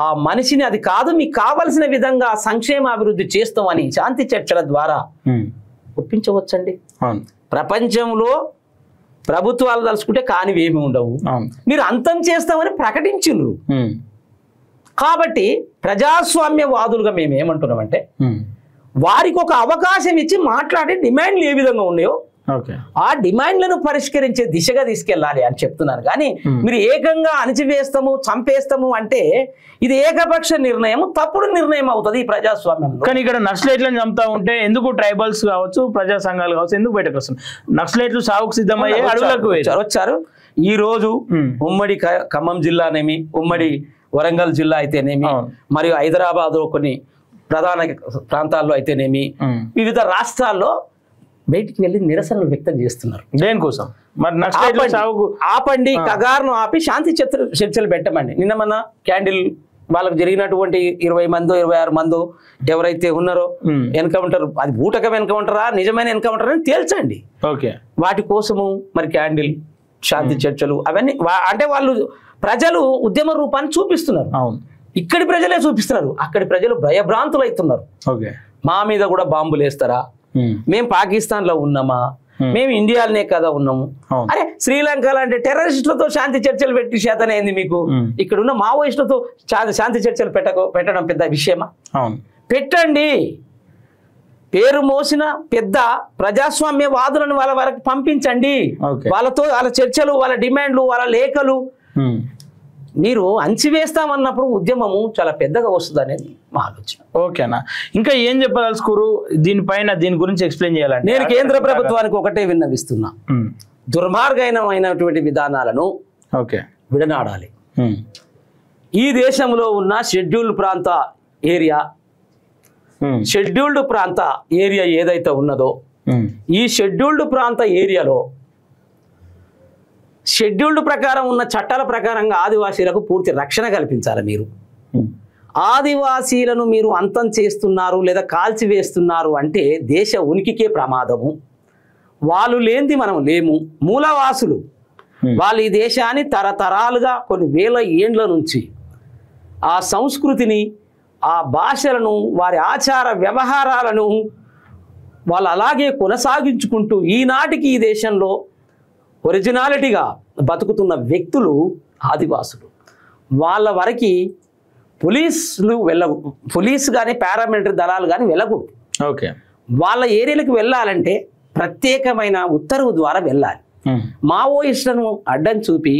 ఆ మనిషిని అది కాదు మీకు కావలసిన విధంగా సంక్షేమ అభివృద్ధి చేస్తామని శాంతి చర్చల ద్వారా ఒప్పించవచ్చండి. ప్రపంచంలో ప్రభుత్వాలు తలుచుకుంటే కానివి ఏమి ఉండవు. మీరు అంతం చేస్తామని ప్రకటించిండ్రు. కాబట్టి ప్రజాస్వామ్యవాదులుగా మేము ఏమంటున్నామంటే వారికి ఒక అవకాశం ఇచ్చి మాట్లాడే డిమాండ్లు ఏ విధంగా ఉన్నాయో ఆ డిమాండ్లను పరిష్కరించే దిశగా తీసుకెళ్ళాలి అని చెప్తున్నారు. కానీ మీరు ఏకంగా అణిచివేస్తాము చంపేస్తాము అంటే ఇది ఏకపక్ష నిర్ణయం, తప్పుడు నిర్ణయం అవుతుంది ఈ ప్రజాస్వామ్యంలో. కానీ ఇక్కడ నక్సలైట్లను చంపుతా ఉంటే ఎందుకు ట్రైబల్స్ కావచ్చు, ప్రజా సంఘాలు కావచ్చు ఎందుకు బయటకు వస్తుంది? నక్సలైట్లు సాగుకు సిద్ధమయ్యే అడవులకు వచ్చారు. ఈ రోజు ఉమ్మడి ఖమ్మం జిల్లానేమి, ఉమ్మడి వరంగల్ జిల్లా అయితేనేమి, మరియు హైదరాబాద్ కొన్ని ప్రధాన ప్రాంతాల్లో అయితేనేమి, వివిధ రాష్ట్రాల్లో బయటికి వెళ్ళి నిరసనలు వ్యక్తం చేస్తున్నారు. దేనికోసం? మరి ఆపండి, కగారును ఆపి శాంతి చర్చలు పెట్టమండి. నిన్న మన క్యాండిల్ వాళ్ళకు జరిగినటువంటి 20 మందో 26 మందో ఎవరైతే ఉన్నారో ఎన్కౌంటర్, అది బూటకం ఎన్కౌంటరా నిజమైన ఎన్కౌంటర్ అని తేల్చండి. వాటి కోసము మరి క్యాండిల్ శాంతి చర్చలు అవన్నీ అంటే వాళ్ళు ప్రజలు ఉద్యమ రూపాన్ని చూపిస్తున్నారు. ఇక్కడి ప్రజలే చూపిస్తున్నారు, అక్కడి ప్రజలు భయభ్రాంతులు అవుతున్నారు. మా మీద కూడా బాంబులు వేస్తారా, మేము పాకిస్తాన్ లో ఉన్నామా, మేము ఇండియాలోనే కదా ఉన్నాము. అరే శ్రీలంక లాంటి టెర్రరిస్టులతో శాంతి చర్చలు పెట్టి చేతనైంది మీకు. ఇక్కడ ఉన్న మావోయిస్టులతో శాంతి చర్చలు పెట్టడం పెద్ద విషయమా? పెట్టండి. పేరు మోసిన పెద్ద ప్రజాస్వామ్యవాదులను వాళ్ళ వరకు పంపించండి. వాళ్ళతో వాళ్ళ చర్చలు, వాళ్ళ డిమాండ్లు, వాళ్ళ లేఖలు మీరు అంచివేస్తామన్నప్పుడు ఉద్యమము చాలా పెద్దగా వస్తుంది అనేది మా ఆలోచన. ఓకేనా, ఇంకా ఏం చెప్పదలుచుకోరు దీనిపైన, దీని గురించి ఎక్స్ప్లెయిన్ చేయాలంటే? నేను కేంద్ర ప్రభుత్వానికి ఒకటే విన్నవిస్తున్నా, దుర్మార్గమైనటువంటి విధానాలను విడనాడాలి. ఈ దేశంలో ఉన్న షెడ్యూల్డ్ ప్రాంత ఏరియా ఏదైతే ఉన్నదో ఈ షెడ్యూల్డ్ ప్రాంత ఏరియాలో షెడ్యూల్డ్ ప్రకారం ఉన్న చట్టాల ప్రకారంగా ఆదివాసీలకు పూర్తి రక్షణ కల్పించాలి. మీరు ఆదివాసీలను మీరు అంతం చేస్తున్నారు లేదా కాల్చివేస్తున్నారు అంటే దేశ ఉనికికే ప్రమాదము. వాళ్ళు లేనిది మనం లేము. మూలవాసులు వాళ్ళు ఈ దేశాన్ని తరతరాలుగా కొన్ని వేల ఏండ్ల నుంచి ఆ సంస్కృతిని, ఆ భాషలను, వారి ఆచార వ్యవహారాలను వాళ్ళు అలాగే కొనసాగించుకుంటూ ఈనాటికి ఈ దేశంలో ఒరిజినాలిటీగా బతుకుతున్న వ్యక్తులు ఆదివాసులు. వాళ్ళ వరకు పోలీస్ కానీ పారామిలిటరీ దళాలు కానీ వెళ్ళకూడదు. వాళ్ళ ఏరియాలకు వెళ్ళాలంటే ప్రత్యేకమైన ఉత్తర్వు ద్వారా వెళ్ళాలి. మావోయిస్టులను అడ్డం చూపి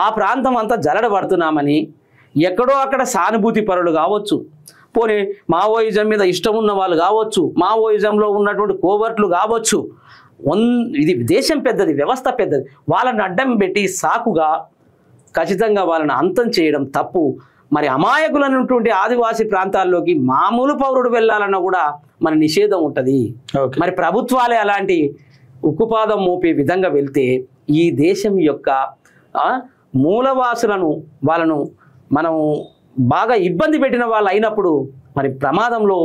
ఆ ప్రాంతం అంతా జలడబడుతున్నామని ఎక్కడో అక్కడ సానుభూతి పరులు కావచ్చు, పోనీ మావోయిజం మీద ఇష్టం ఉన్న వాళ్ళు కావచ్చు, మావోయిజంలో ఉన్నటువంటి కోవర్ట్లు కావచ్చు, ఇది దేశం పెద్దది, వ్యవస్థ పెద్దది, వాళ్ళని అడ్డం పెట్టి సాకుగా ఖచ్చితంగా వాళ్ళని అంతం చేయడం తప్పు. మరి అమాయకులైనటువంటి ఆదివాసీ ప్రాంతాల్లోకి మామూలు పౌరుడు వెళ్ళాలన్నా కూడా మన నిషేధం ఉంటుంది. మరి ప్రభుత్వాలే అలాంటి ఉక్కుపాదం మోపే విధంగా వెళ్తే ఈ దేశం యొక్క మూలవాసులను వాళ్ళను మనం బాగా ఇబ్బంది పెట్టిన వాళ్ళు అయినప్పుడు మరి ప్రమాదంలో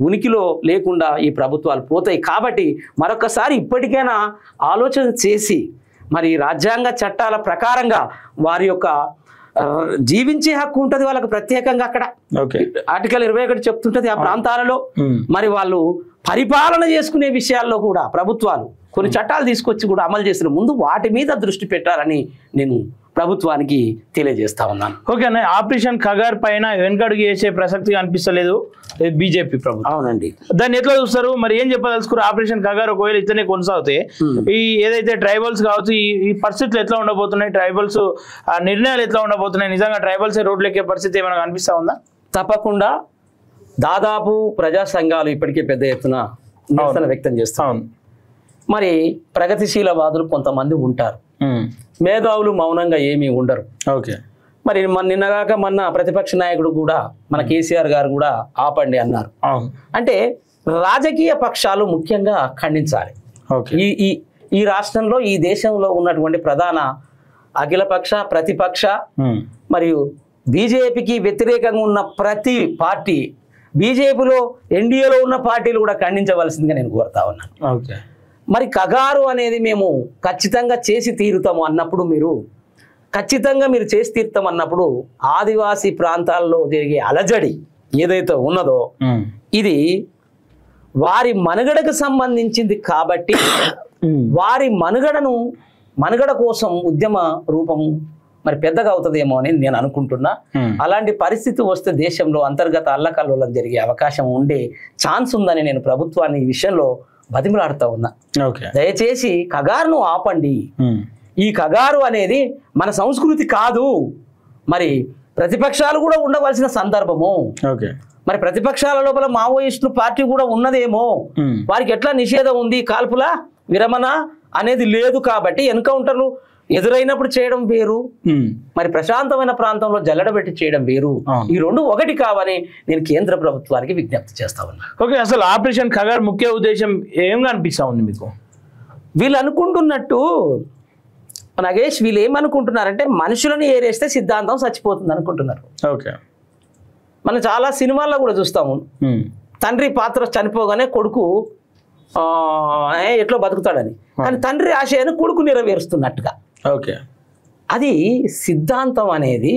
ఉనికిలో లేకుండా ఈ ప్రభుత్వాలు పోతాయి. కాబట్టి మరొకసారి ఇప్పటికైనా ఆలోచన చేసి మరి రాజ్యాంగ చట్టాల ప్రకారంగా వారి యొక్క జీవించే హక్కు ఉంటుంది వాళ్ళకు ప్రత్యేకంగా. అక్కడ ఆర్టికల్ 21 చెప్తుంటది ఆ ప్రాంతాలలో మరి వాళ్ళు పరిపాలన చేసుకునే విషయాల్లో కూడా ప్రభుత్వాలు కొన్ని చట్టాలు తీసుకొచ్చి కూడా అమలు చేసిన ముందు వాటి మీద దృష్టి పెట్టాలని నేను ప్రభుత్వానికి తెలియజేస్తా ఉన్నాను. ఓకేనా, ఆపరేషన్ ఖగార్ పైన వెనకడుగు వేసే ప్రసక్తి అనిపిస్తలేదు బీజేపీ ప్రభుత్వం. అవునండి, దాన్ని ఎట్లా చూస్తారు? మరి ఏం చెప్పదలుచుకోరు? ఆపరేషన్ ఖగార్ ఒకవేళ ఇట్లనే కొనసాగితే ఈ ఏదైతే ట్రైబల్స్ కావచ్చు ఈ పరిస్థితులు ఎట్లా ఉండబోతున్నాయి, ట్రైబల్స్ ఆ నిర్ణయాలు ఎట్లా ఉండబోతున్నాయి, నిజంగా ట్రైబల్స్ రోడ్లు ఎక్కే పరిస్థితి ఏమైనా కనిపిస్తా ఉందా? తప్పకుండా దాదాపు ప్రజా సంఘాలు ఇప్పటికే పెద్ద ఎత్తున నిరసన వ్యక్తం చేస్తాం. మరి ప్రగతిశీలవాదులు కొంతమంది ఉంటారు, మేధావులు మౌనంగా ఏమీ ఉండరు. మరి నిన్నగాక మొన్న ప్రతిపక్ష నాయకుడు కూడా మన కేసీఆర్ గారు కూడా ఆపండి అన్నారు. అంటే రాజకీయ పక్షాలు ముఖ్యంగా ఖండించాలి. ఈ రాష్ట్రంలో ఈ దేశంలో ఉన్నటువంటి ప్రధాన అఖిలపక్ష, ప్రతిపక్ష మరియు బీజేపీకి వ్యతిరేకంగా ఉన్న ప్రతి పార్టీ, బీజేపీలో ఎన్డీఏలో ఉన్న పార్టీలు కూడా ఖండించవలసిందిగా నేను కోరుతా ఉన్నాను. మరి ఖగారు అనేది మేము ఖచ్చితంగా చేసి తీరుతాము అన్నప్పుడు ఖచ్చితంగా మీరు చేసి తీరుతాం అన్నప్పుడు ఆదివాసీ ప్రాంతాల్లో జరిగే అలజడి ఏదైతే ఉన్నదో ఇది వారి మనుగడకు సంబంధించింది. కాబట్టి వారి మనుగడ కోసం ఉద్యమ రూపం మరి పెద్దగా అవుతుందేమో అని నేను అనుకుంటున్నా. అలాంటి పరిస్థితి వస్తే దేశంలో అంతర్గత అల్లకల్లోలం జరిగే అవకాశం ఉండే ఛాన్స్ ఉందని నేను ప్రభుత్వాన్ని ఈ విషయంలో బతిమలాడుతూ ఉన్నా. దయచేసి ఖగారును ఆపండి. ఈ ఖగారు అనేది మన సంస్కృతి కాదు. మరి ప్రతిపక్షాలు కూడా ఉండవలసిన సందర్భము. మరి ప్రతిపక్షాల లోపల మావోయిస్టులు పార్టీ కూడా ఉన్నదేమో, వారికి ఎట్లా నిషేధం ఉంది, కాల్పుల విరమణ అనేది లేదు. కాబట్టి ఎన్కౌంటర్లు ఎదురైనప్పుడు చేయడం వేరు, మరి ప్రశాంతమైన ప్రాంతంలో జల్లడబెట్టి చేయడం వేరు. ఈ రెండు ఒకటి కావని నేను కేంద్ర ప్రభుత్వానికి విజ్ఞప్తి చేస్తా ఉన్నా. ఓకే, అసలు ఆపరేషన్ ఖగార్ ముఖ్య ఉద్దేశం ఏం అనిపిస్తా ఉంది మీకు? వీళ్ళు అనుకుంటున్నట్టు నాగేష్, వీళ్ళు ఏమనుకుంటున్నారంటే మనుషులను ఏరేస్తే సిద్ధాంతం చచ్చిపోతుంది అనుకుంటున్నారు. మనం చాలా సినిమాల్లో కూడా చూస్తాము, తండ్రి పాత్ర చనిపోగానే కొడుకు ఎట్లా బతుకుతాడని, కానీ తండ్రి ఆశయాన్ని కొడుకు నెరవేరుస్తున్నట్టుగా. అది సిద్ధాంతం అనేది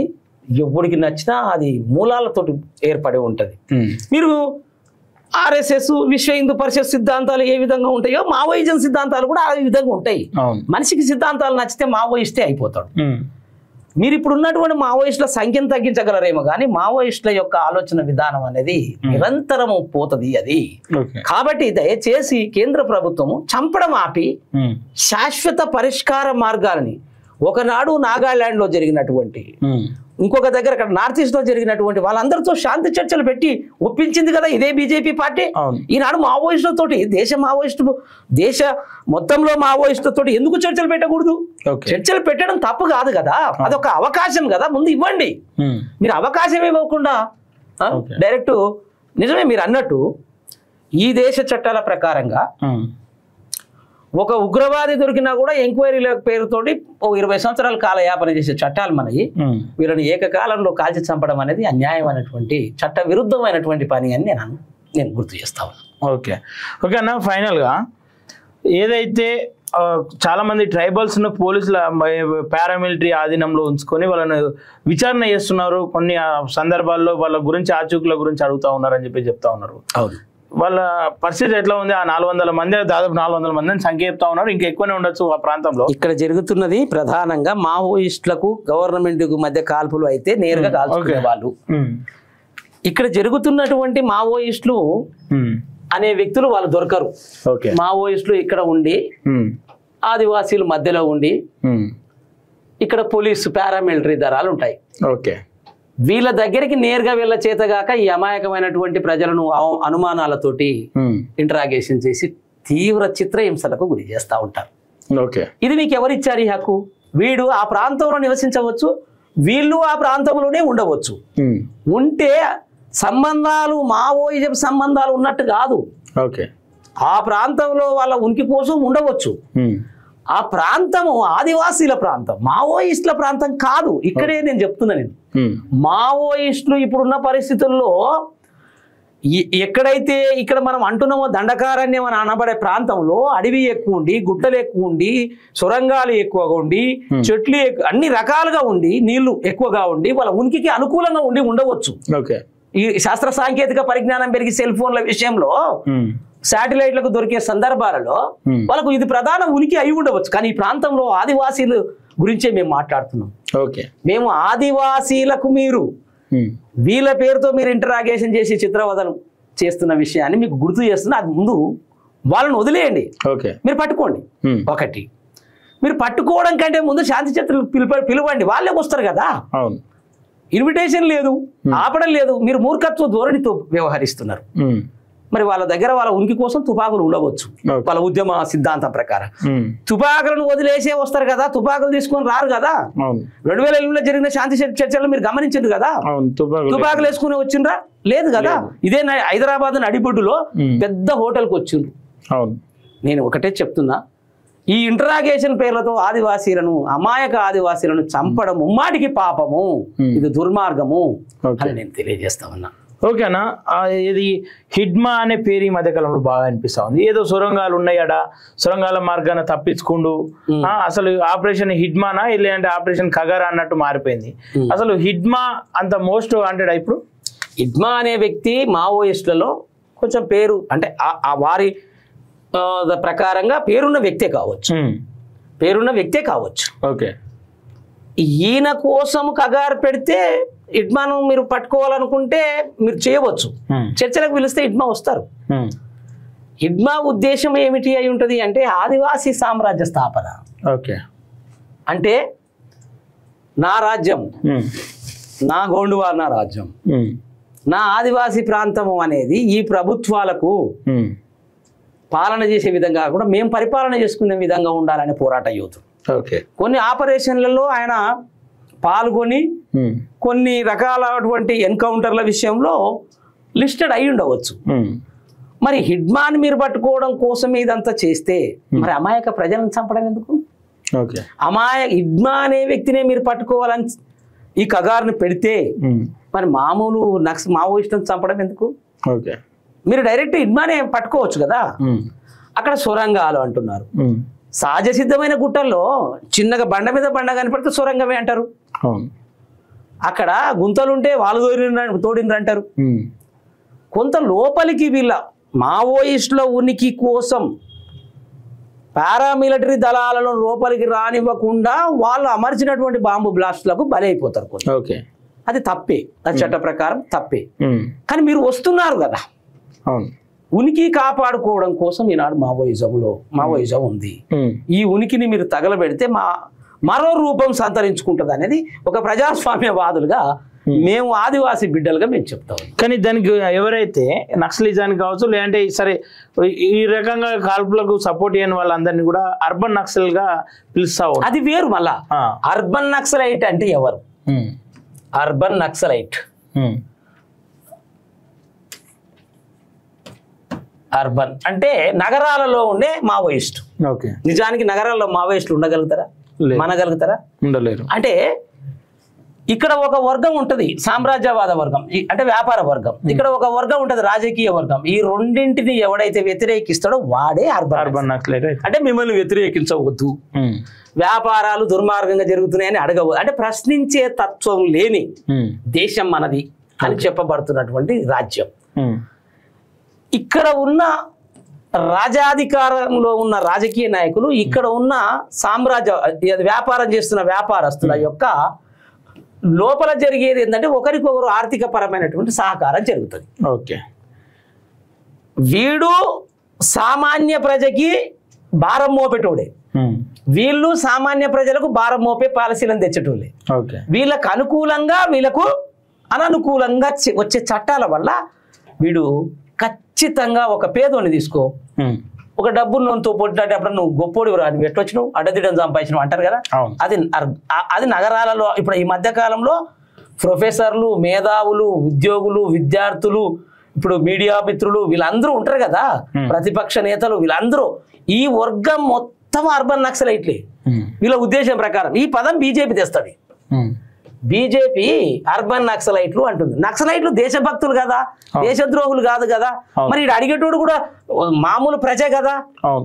ఎవరికి నచ్చినా అది మూలాలతో ఏర్పడి ఉంటుంది. మీరు ఆర్ఎస్ఎస్, విశ్వ హిందూ పరిషత్ సిద్ధాంతాలు ఏ విధంగా ఉంటాయో మావోయిజం సిద్ధాంతాలు కూడా ఆ విధంగా ఉంటాయి. మనిషికి సిద్ధాంతాలు నచ్చితే మావోయిస్టే అయిపోతాడు. మీరు ఇప్పుడు ఉన్నటువంటి మావోయిస్టుల సంఖ్యను తగ్గించగలరేమో కానీ మావోయిస్టుల యొక్క ఆలోచన విధానం అనేది నిరంతరము పోతుంది అది. కాబట్టి దయచేసి కేంద్ర ప్రభుత్వము చంపడం ఆపి శాశ్వత పరిష్కార మార్గాలని, ఒకనాడు నాగాలాండ్ లో జరిగినటువంటి, ఇంకొక దగ్గర అక్కడ నార్త్ ఈస్ట్ లో జరిగినటువంటి వాళ్ళందరితో శాంతి చర్చలు పెట్టి ఒప్పించింది కదా ఇదే బీజేపీ పార్టీ. ఈనాడు మావోయిస్టులతోటి దేశ మొత్తంలో మావోయిస్టులతోటి ఎందుకు చర్చలు పెట్టకూడదు? చర్చలు పెట్టడం తప్పు కాదు కదా, అదొక అవకాశం కదా, ముందు ఇవ్వండి. మీరు అవకాశం ఇవ్వకుండా డైరెక్ట్ నిజమే మీరు అన్నట్టు ఈ దేశ చట్టాల ప్రకారంగా ఒక ఉగ్రవాది దొరికినా కూడా ఎంక్వైరీల పేరుతోటి 20 సంవత్సరాల కాలయాపన చేసే చట్టాలు మనకి. వీళ్ళని ఏకకాలంలో కాల్చి చంపడం అనేది అన్యాయమైనటువంటి చట్ట విరుద్ధమైనటువంటి పని అని నేను గుర్తు చేస్తాను. ఓకే అన్న, ఫైనల్గా ఏదైతే చాలా మంది ట్రైబల్స్ ను పోలీసుల పారామిలిటరీ ఆధీనంలో ఉంచుకొని వాళ్ళని విచారణ చేస్తున్నారు, కొన్ని సందర్భాల్లో వాళ్ళ గురించి ఆచూకుల గురించి అడుగుతా ఉన్నారు అని చెప్పి చెప్తా ఉన్నారు. అవును, వాళ్ళ పరిస్థితి ఎట్లా ఉంది? ఆ 400 మంది, దాదాపు 400 మందిని సంఖ్య చెప్తా ఉన్నారు, ఇంకా ఎక్కువనే ఉండొచ్చు ఆ ప్రాంతంలో. ఇక్కడ జరుగుతున్నది ప్రధానంగా మావోయిస్టులకు గవర్నమెంట్ కు మధ్య కాల్పులు అయితే నేరుగా కాల్చుకునే వాళ్ళు. ఇక్కడ జరుగుతున్నటువంటి మావోయిస్టులు అనే వ్యక్తులు వాళ్ళు దొరకరు. మావోయిస్టులు ఇక్కడ ఉండి ఆదివాసీల మధ్యలో ఉండి ఇక్కడ పోలీసు పారామిలిటరీ దళాలు ఉంటాయి. వీళ్ళ దగ్గరికి నేరుగా వీళ్ళ చేతగాక ఈ అమాయకమైనటువంటి ప్రజలను అనుమానాలతోటి ఇంటరాగేషన్ చేసి తీవ్ర చిత్రహింసలకు గురి చేస్తూ ఉంటారు. ఇది మీకు ఎవరిచ్చారు ఈ హక్కు? వీడు ఆ ప్రాంతంలో నివసించవచ్చు, వీళ్ళు ఆ ప్రాంతంలోనే ఉండవచ్చు. ఉంటే సంబంధాలు మావోయిజం సంబంధాలు ఉన్నట్టు కాదు. ఆ ప్రాంతంలో వాళ్ళ ఉనికి కోసం ఉండవచ్చు. ఆ ప్రాంతము ఆదివాసీల ప్రాంతం, మావోయిస్టుల ప్రాంతం కాదు. ఇక్కడే నేను చెప్తున్నా, నేను మావోయిస్టులు ఇప్పుడున్న పరిస్థితుల్లో ఎక్కడైతే ఇక్కడ మనం అంటున్నామో దండకారణ్యం అని అనబడే ప్రాంతంలో అడవి ఎక్కువ ఉండి, గుట్టలు ఎక్కువ ఉండి, సొరంగాలు ఎక్కువగా ఉండి, చెట్లు అన్ని రకాలుగా ఉండి, నీళ్లు ఎక్కువగా ఉండి వాళ్ళ ఉనికికి అనుకూలంగా ఉండి ఉండవచ్చు. ఈ శాస్త్ర సాంకేతిక పరిజ్ఞానం పెరిగి సెల్ ఫోన్ల విషయంలో శాటిలైట్లకు దొరికే సందర్భాలలో వాళ్ళకు ఇది ప్రధాన ఉనికి అయి ఉండవచ్చు. కానీ ఈ ప్రాంతంలో ఆదివాసీల గురించే మేము మాట్లాడుతున్నాం. మేము ఆదివాసీలకు మీరు వీళ్ళ పేరుతో మీరు ఇంటరాగేషన్ చేసి చిత్రవదనం చేస్తున్న విషయాన్ని మీకు గుర్తు చేస్తున్నా. అది ముందు వాళ్ళని వదిలేయండి, మీరు పట్టుకోండి. ఒకటి, మీరు పట్టుకోవడం కంటే ముందు శాంతి చర్చలు పిలవండి, వాళ్ళే వస్తారు కదా. ఇన్విటేషన్ లేదు, ఆపడం లేదు, మీరు మూర్ఖత్వ ధోరణితో వ్యవహరిస్తున్నారు. మరి వాళ్ళ దగ్గర వాళ్ళ ఉనికి కోసం తుపాకులు ఉండవచ్చు, వాళ్ళ ఉద్యమ సిద్ధాంతం ప్రకారం. తుపాకులను వదిలేసే వస్తారు కదా, తుపాకులు తీసుకొని రారు కదా. 2008లో జరిగిన శాంతి చర్చలు మీరు గమనించారు కదా, తుపాకులు వేసుకుని వచ్చిండ్రా? లేదు కదా. ఇదే హైదరాబాద్ నడిబొడ్డులో పెద్ద హోటల్కి వచ్చిండ్రు. నేను ఒకటే చెప్తున్నా, ఈ ఇంటరాగేషన్ పేర్లతో ఆదివాసీలను, అమాయక ఆదివాసీలను చంపడం ముమ్మాటికి పాపము, ఇది దుర్మార్గము అని నేను తెలియజేస్తా ఉన్నా. ఓకేనా? ఇది హిడ్మా అనే పేరు ఈ మధ్యకాలంలో బాగా అనిపిస్తా ఉంది. ఏదో సొరంగాలు ఉన్నాయట, సొరంగాల మార్గాన తప్పించుకుంటూ అసలు ఆపరేషన్ హిడ్మానా లేదంటే ఆపరేషన్ ఖగరా అన్నట్టు మారిపోయింది. అసలు హిడ్మా అంత మోస్ట్ వాంటెడ్ ఇప్పుడు? హిడ్మా అనే వ్యక్తి మావోయిస్టులలో కొంచెం పేరు, అంటే వారి ప్రకారంగా పేరున్న వ్యక్తే కావచ్చు. ఈయన కోసం కగారు పెడితే హిడ్మాను మీరు పట్టుకోవాలనుకుంటే మీరు చేయవచ్చు. చర్చలకు పిలిస్తే హిడ్మా వస్తారు. హిడ్మా ఉద్దేశం ఏమిటి అయి ఉంటుంది అంటే ఆదివాసీ సామ్రాజ్య స్థాపన. అంటే నా రాజ్యం, నా గోండువాన రాజ్యం, నా ఆదివాసీ ప్రాంతము అనేది ఈ ప్రభుత్వాలకు పాలన చేసే విధంగా కూడా మేము పరిపాలన చేసుకునే విధంగా ఉండాలనే పోరాట యోధుడు. కొన్ని ఆపరేషన్లలో ఆయన పాల్గొని కొన్ని రకాలటువంటి ఎన్కౌంటర్ల విషయంలో లిస్టెడ్ అయి ఉండవచ్చు. మరి హిడ్మాన్ మీరు పట్టుకోవడం కోసం ఇదంతా చేస్తే మరి అమాయక ప్రజలను చంపడం ఎందుకు? హిడ్మా అనే వ్యక్తినే మీరు పట్టుకోవాలని ఈ కగారుని పెడితే మరి మామూలు మావోయిస్టులను చంపడం ఎందుకు? మీరు డైరెక్ట్ హిడ్మానే పట్టుకోవచ్చు కదా. అక్కడ సొరంగాలు అంటున్నారు. సహజ సిద్ధమైన గుట్టల్లో చిన్నగా బండ మీద బండ కనపడితే సొరంగమే అంటారు. అక్కడ గుంతలుంటే వాళ్ళు తోడిండ్రు అంటారు. కొంత లోపలికి వీళ్ళ మావోయిస్టుల ఉనికి కోసం పారామిలిటరీ దళాలను లోపలికి రానివ్వకుండా వాళ్ళు అమర్చినటువంటి బాంబు బ్లాస్ట్లకు బలైపోతారు కొన్ని. ఓకే, అది తప్పే, అది చట్ట ప్రకారం తప్పే. కానీ మీరు వస్తున్నారు కదా, అవును, ఉనికి కాపాడుకోవడం కోసం ఈనాడు మావోయిజం ఉంది. ఈ ఉనికిని మీరు తగలబెడితే మరో రూపం సంతరించుకుంటుంది అనేది ఒక ప్రజాస్వామ్యవాదులుగా మేము ఆదివాసీ బిడ్డలుగా మేము చెప్తాం. కానీ దానికి ఎవరైతే నక్సలిజానికి కావచ్చు, లేదంటే సరే ఈ రకంగా కాల్పులకు సపోర్ట్ చేయని వాళ్ళందరినీ కూడా అర్బన్ నక్సల్ గా పిలుస్తా ఉంటారు. అది వేరు. మళ్ళా అర్బన్ నక్సలైట్ అంటే ఎవరు? అర్బన్ నక్సలైట్ అర్బన్ అంటే నగరాలలో ఉండే మావోయిస్ట్. ఓకే, నిజానికి నగరాల్లో మావోయిస్టులు ఉండగలుగుతారా? మనగలుగుతారా? ఉండలేరు. అంటే ఇక్కడ ఒక వర్గం ఉంటుంది, సామ్రాజ్యవాద వర్గం అంటే వ్యాపార వర్గం. ఇక్కడ ఒక వర్గం ఉంటుంది, రాజకీయ వర్గం. ఈ రెండింటిని ఎవడైతే వ్యతిరేకిస్తాడో వాడే అర్బన్ నక్సలైట్. అంటే మిమ్మల్ని వ్యతిరేకించవద్దు, వ్యాపారాలు దుర్మార్గంగా జరుగుతున్నాయని అడగవద్దు, అంటే ప్రశ్నించే తత్వం లేని దేశం మనది అని చెప్పబడుతున్నటువంటి రాజ్యం. ఇక్కడ ఉన్న రాజాధికారంలో ఉన్న రాజకీయ నాయకులు, ఇక్కడ ఉన్న వ్యాపారం చేస్తున్న వ్యాపారస్తుల యొక్క లోపల జరిగేది ఏంటంటే ఒకరికొకరు ఆర్థిక పరమైనటువంటి సహకారం జరుగుతుంది. ఓకే, వీడు సామాన్య ప్రజకి భారం మోపేటోడే, వీళ్ళు సామాన్య ప్రజలకు భారం మోపే పాలసీలను తెచ్చేటోళ్ళే. వీళ్ళకు అనుకూలంగా వీళ్ళకు అననుకూలంగా వచ్చే చట్టాల వల్ల వీడు ఖచ్చితంగా ఒక పేదోని తీసుకో, ఒక డబ్బుతో పొట్టినట్టు అప్పుడు నువ్వు గొప్పోడు నువ్వు ఎట్టొచ్చినావు, అడ్డదిడ్డం సంపాదించినావు అంటారు కదా. అది నగరాలలో ఇప్పుడు ఈ మధ్య కాలంలో ప్రొఫెసర్లు, మేధావులు, ఉద్యోగులు, విద్యార్థులు, ఇప్పుడు మీడియా మిత్రులు వీళ్ళందరూ ఉంటారు కదా, ప్రతిపక్ష నేతలు, వీళ్ళందరూ ఈ వర్గం మొత్తం అర్బన్ నక్సలైట్లే. వీళ్ళ ఉద్దేశం ప్రకారం ఈ పదం బీజేపీ తెస్తుంది. బీజేపీ అర్బన్ నక్సలైట్లు అంటుంది. నక్సలైట్లు దేశభక్తులు కదా, దేశద్రోహులు కాదు కదా. మరి ఇటు అడిగేటోడు కూడా మామూలు ప్రజే కదా,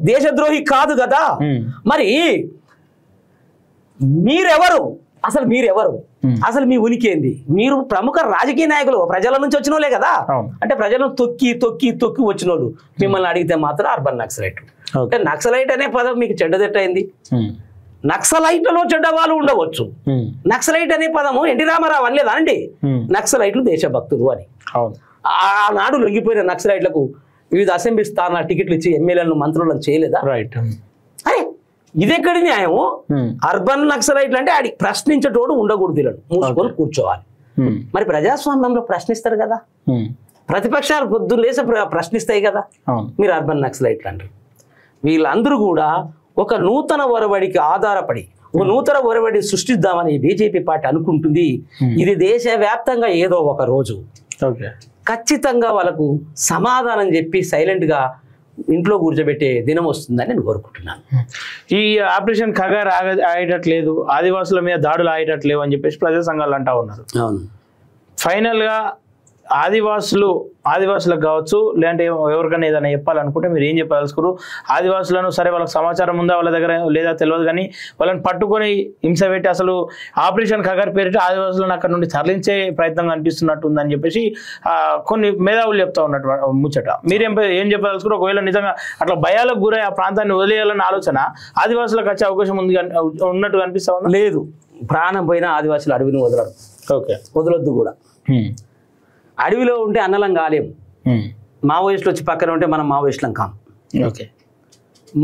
దేశద్రోహి కాదు కదా. మరి మీరెవరు? అసలు మీరెవరు? అసలు మీ ఉనికి ఏంది? మీరు ప్రముఖ రాజకీయ నాయకులు, ప్రజల నుంచి వచ్చిన వాళ్ళే కదా. అంటే ప్రజలను తొక్కి తొక్కి తొక్కి వచ్చిన వాళ్ళు మిమ్మల్ని అడిగితే మాత్రం అర్బన్ నక్సలైట్. అంటే నక్సలైట్ అనే పదం మీకు చెడ్డదెట్టయింది. నక్సలైట్లలో చెడ్డ వాళ్ళు ఉండవచ్చు. నక్సలైట్ అనే పదము ఎన్టీ రామారావు అనలేదా అండి? నక్సలైట్లు దేశభక్తులు అని. ఆనాడు లొంగిపోయిన నక్సలైట్లకు వివిధ అసెంబ్లీ స్థానాల టికెట్లు ఇచ్చి ఎమ్మెల్యేలను మంత్రులను చేయలేదా? అరే ఇదెక్కడి న్యాయము? అర్బన్ నక్సలైట్లు అంటే ఆడి ప్రశ్నించేటోడు ఉండకూడదు, వీళ్ళను మూసుకొని కూర్చోవాలి. మరి ప్రజాస్వామ్యంలో ప్రశ్నిస్తారు కదా, ప్రతిపక్షాలు పొద్దున్న లేసి ప్రశ్నిస్తాయి కదా. మీరు అర్బన్ నక్సలైట్లు అంటారు. వీళ్ళందరూ కూడా ఒక నూతన ఒరవడికి ఆధారపడి ఒక నూతన ఒరవడి సృష్టిద్దామని బీజేపీ పార్టీ అనుకుంటుంది. ఇది దేశవ్యాప్తంగా ఏదో ఒక రోజు ఖచ్చితంగా వాళ్ళకు సమాధానం చెప్పి సైలెంట్గా ఇంట్లో కూర్చోబెట్టే దినం వస్తుందని నేను కోరుకుంటున్నాను. ఈ ఆపరేషన్ ఖగార్ ఆగేటట్లేదు, ఆదివాసుల మీద దాడులు ఆగేటట్లేవు అని చెప్పేసి ప్రజా సంఘాలు అంటా ఉన్నారు. ఫైనల్గా ఆదివాసులకు కావచ్చు, లేదంటే ఎవరికైనా ఏదైనా చెప్పాలనుకుంటే మీరు ఏం చెప్పదలుచుకోరు? ఆదివాసులను సరే వాళ్ళకి సమాచారం ఉందా వాళ్ళ దగ్గర లేదా తెలియదు, కానీ వాళ్ళని పట్టుకొని హింస పెట్టి అసలు ఆపరేషన్ ఖగార్ పేరిట ఆదివాసులను అక్కడ నుండి తరలించే ప్రయత్నం కనిపిస్తున్నట్టు ఉందని చెప్పేసి కొన్ని మేధావులు చెప్తా ఉన్నట్టు ముచ్చట. మీరేం చెప్పదలుచుకోరు? ఒకవేళ నిజంగా అట్లా భయాలకు గురై ఆ ప్రాంతాన్ని వదిలేయాలన్న ఆలోచన ఆదివాసులకు వచ్చే అవకాశం ఉంది ఉన్నట్టు కనిపిస్తా ఉందా? లేదు, ప్రాణం పోయినా ఆదివాసులు అడవిని వదలరు. వదలొద్దు కూడా. అడవిలో ఉంటే అన్నలం కాలేము. మావోయిస్టులు వచ్చి పక్కన ఉంటే మనం మావోయిస్టులం కాం.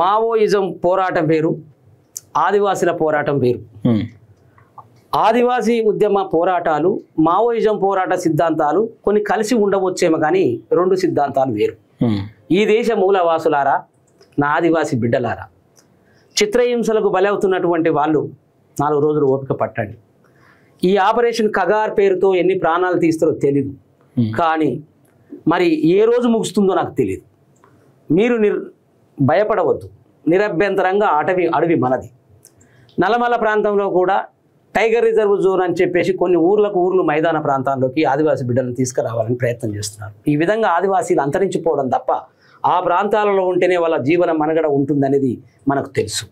మావోయిజం పోరాటం వేరు, ఆదివాసుల పోరాటం వేరు. ఆదివాసీ ఉద్యమ పోరాటాలు, మావోయిజం పోరాట సిద్ధాంతాలు కొన్ని కలిసి ఉండవచ్చేమో, కానీ రెండు సిద్ధాంతాలు వేరు. ఈ దేశ మూలవాసులారా, నా ఆదివాసీ బిడ్డలారా, చిత్రహింసలకు బలవుతున్నటువంటి వాళ్ళు 4 రోజులు ఓపిక పట్టండి. ఈ ఆపరేషన్ ఖగార్ పేరుతో ఎన్ని ప్రాణాలు తీస్తారో తెలీదు, కానీ మరి ఏ రోజు ముగుస్తుందో నాకు తెలియదు. మీరు భయపడవద్దు, నిరభ్యంతరంగా అడవి మనది. నల్లమల ప్రాంతంలో కూడా టైగర్ రిజర్వ్ జోన్ అని చెప్పేసి కొన్ని ఊర్లు మైదాన ప్రాంతాల్లోకి ఆదివాసీ బిడ్డలను తీసుకురావాలని ప్రయత్నం చేస్తున్నారు. ఈ విధంగా ఆదివాసీలు అంతరించిపోవడం తప్ప ఆ ప్రాంతాలలో ఉంటేనే వాళ్ళ జీవన మనుగడ ఉంటుందనేది మనకు తెలుసు.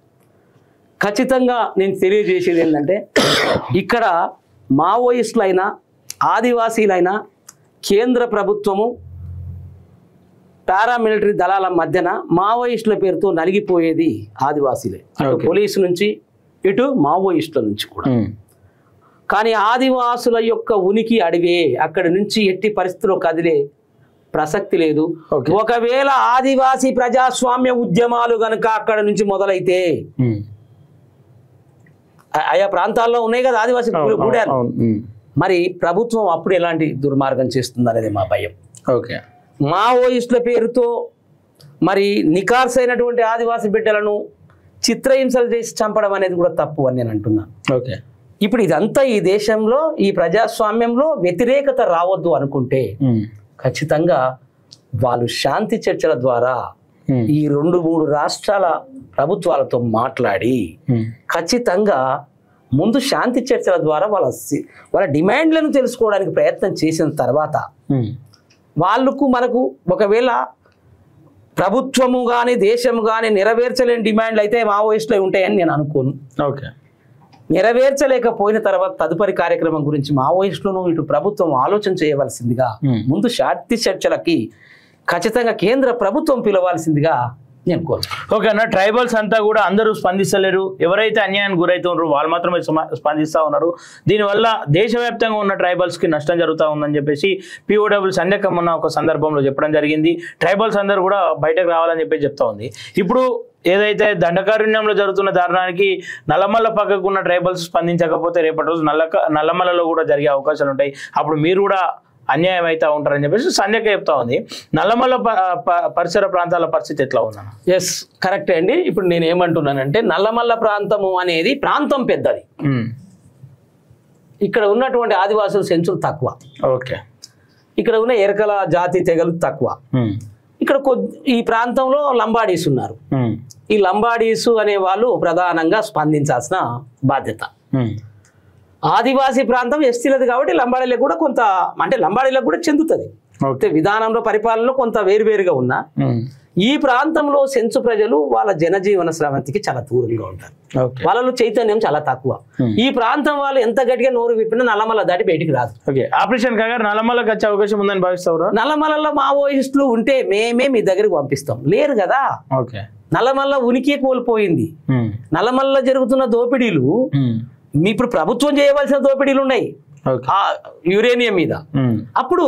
ఖచ్చితంగా నేను తెలియజేసేది ఏంటంటే, ఇక్కడ మావోయిస్టులైనా ఆదివాసీలైనా కేంద్ర ప్రభుత్వము పారామిలిటరీ దళాల మధ్యన మావోయిస్టుల పేరుతో నలిగిపోయేది ఆదివాసీలే, అటు పోలీసు నుంచి ఇటు మావోయిస్టుల నుంచి కూడా. కానీ ఆదివాసుల యొక్క ఉనికి అడివే, అక్కడి నుంచి ఎట్టి పరిస్థితుల్లో కదిలే ప్రసక్తి లేదు. ఒకవేళ ఆదివాసీ ప్రజాస్వామ్య ఉద్యమాలు గనక అక్కడ నుంచి మొదలైతే, ఆయా ప్రాంతాల్లో ఉన్నాయి కదా ఆదివాసీ గూడాలు, మరి ప్రభుత్వం అప్పుడు ఎలాంటి దుర్మార్గం చేస్తుంది అనేది మా భయం. ఓకే, మావోయిస్టుల పేరుతో మరి నికార్సైనటువంటి ఆదివాసీ బిడ్డలను చిత్రహింసలు చేసి చంపడం అనేది కూడా తప్పు అని నేను అంటున్నాను. ఓకే, ఇప్పుడు ఇదంతా ఈ దేశంలో ఈ ప్రజాస్వామ్యంలో వ్యతిరేకత రావద్దు అనుకుంటే ఖచ్చితంగా వాళ్ళు శాంతి చర్చల ద్వారా ఈ 2-3 రాష్ట్రాల ప్రభుత్వాలతో మాట్లాడి ఖచ్చితంగా ముందు శాంతి చర్చల ద్వారా వాళ్ళ డిమాండ్లను తెలుసుకోవడానికి ప్రయత్నం చేసిన తర్వాత వాళ్ళకు మనకు ఒకవేళ ప్రభుత్వము కానీ దేశము కానీ నెరవేర్చలేని డిమాండ్లు అయితే మావోయిస్టులు ఉంటాయని నేను అనుకోను. ఓకే, నెరవేర్చలేకపోయిన తర్వాత తదుపరి కార్యక్రమం గురించి మావోయిస్టులను ఇటు ప్రభుత్వం ఆలోచన చేయవలసిందిగా, ముందు శాంతి చర్చలకి ఖచ్చితంగా కేంద్ర ప్రభుత్వం పిలవాల్సిందిగా నేను కోరుతున్నాను. ఓకే అన్న, ట్రైబల్స్ అంతా కూడా అందరూ స్పందిస్తలేరు. ఎవరైతే అన్యాయానికి గురవుతున్నారు వాళ్ళు మాత్రమే స్పందిస్తూ ఉన్నారు. దీనివల్ల దేశవ్యాప్తంగా ఉన్న ట్రైబల్స్కి నష్టం జరుగుతూ ఉందని చెప్పేసి POW సంధ్యకం ఉన్న ఒక సందర్భంలో చెప్పడం జరిగింది. ట్రైబల్స్ అందరూ కూడా బయటకు రావాలని చెప్పేసి చెప్తా ఉంది. ఇప్పుడు ఏదైతే దండకారణ్యంలో జరుగుతున్న దారుణానికి నల్లమల్ల పక్కకు ఉన్న ట్రైబల్స్ స్పందించకపోతే రేపటి రోజు నల్లమల్లలో కూడా జరిగే అవకాశాలు ఉంటాయి. అప్పుడు మీరు కూడా అన్యాయం అవుతా ఉంటారని చెప్పేసి సంధ్యక చెప్తా ఉంది. నల్లమల్ల పరిసర ప్రాంతాల పరిస్థితి ఎట్లా ఉందన్న? ఎస్, కరెక్టే అండి. ఇప్పుడు నేను ఏమంటున్నానంటే నల్లమల్ల ప్రాంతము అనేది ప్రాంతం పెద్దది, ఇక్కడ ఉన్నటువంటి ఆదివాసుల సెంచులు తక్కువ. ఓకే, ఇక్కడ ఉన్న ఎరకల జాతి తెగలు తక్కువ. ఇక్కడ ఈ ప్రాంతంలో లంబాడీస్ ఉన్నారు. ఈ లంబాడీసు అనే వాళ్ళు ప్రధానంగా స్పందించాల్సిన బాధ్యత. ఆదివాసీ ప్రాంతం ఎస్టీలది కాబట్టి లంబాడీలకు కూడా కొంత, అంటే లంబాడీలకు కూడా చెందుతుంది. విధానంలో పరిపాలనలో కొంత వేరువేరుగా ఉన్నా ఈ ప్రాంతంలో సెంచు ప్రజలు వాళ్ళ జనజీవన స్రవంతికి చాలా దూరంగా ఉంటారు. వాళ్ళలో చైతన్యం చాలా తక్కువ. ఈ ప్రాంతం వాళ్ళు ఎంత గట్టిగా నోరు విప్పినా నల్లమల్ల దాటి బయటికి రాదు. ఆపరేషన్ కాగారు నల్లమల్లకి వచ్చే అవకాశం ఉందని భావిస్తావు? నల్లమల్లలో మావోయిస్టులు ఉంటే మేమే మీ దగ్గరికి పంపిస్తాం. లేరు కదా. నల్లమల్ల ఉనికి కోల్పోయింది. నల్లమల్ల జరుగుతున్న దోపిడీలు ఇప్పుడు ప్రభుత్వం చేయవలసిన దోపిడీలు ఉన్నాయి యురేనియం మీద. అప్పుడు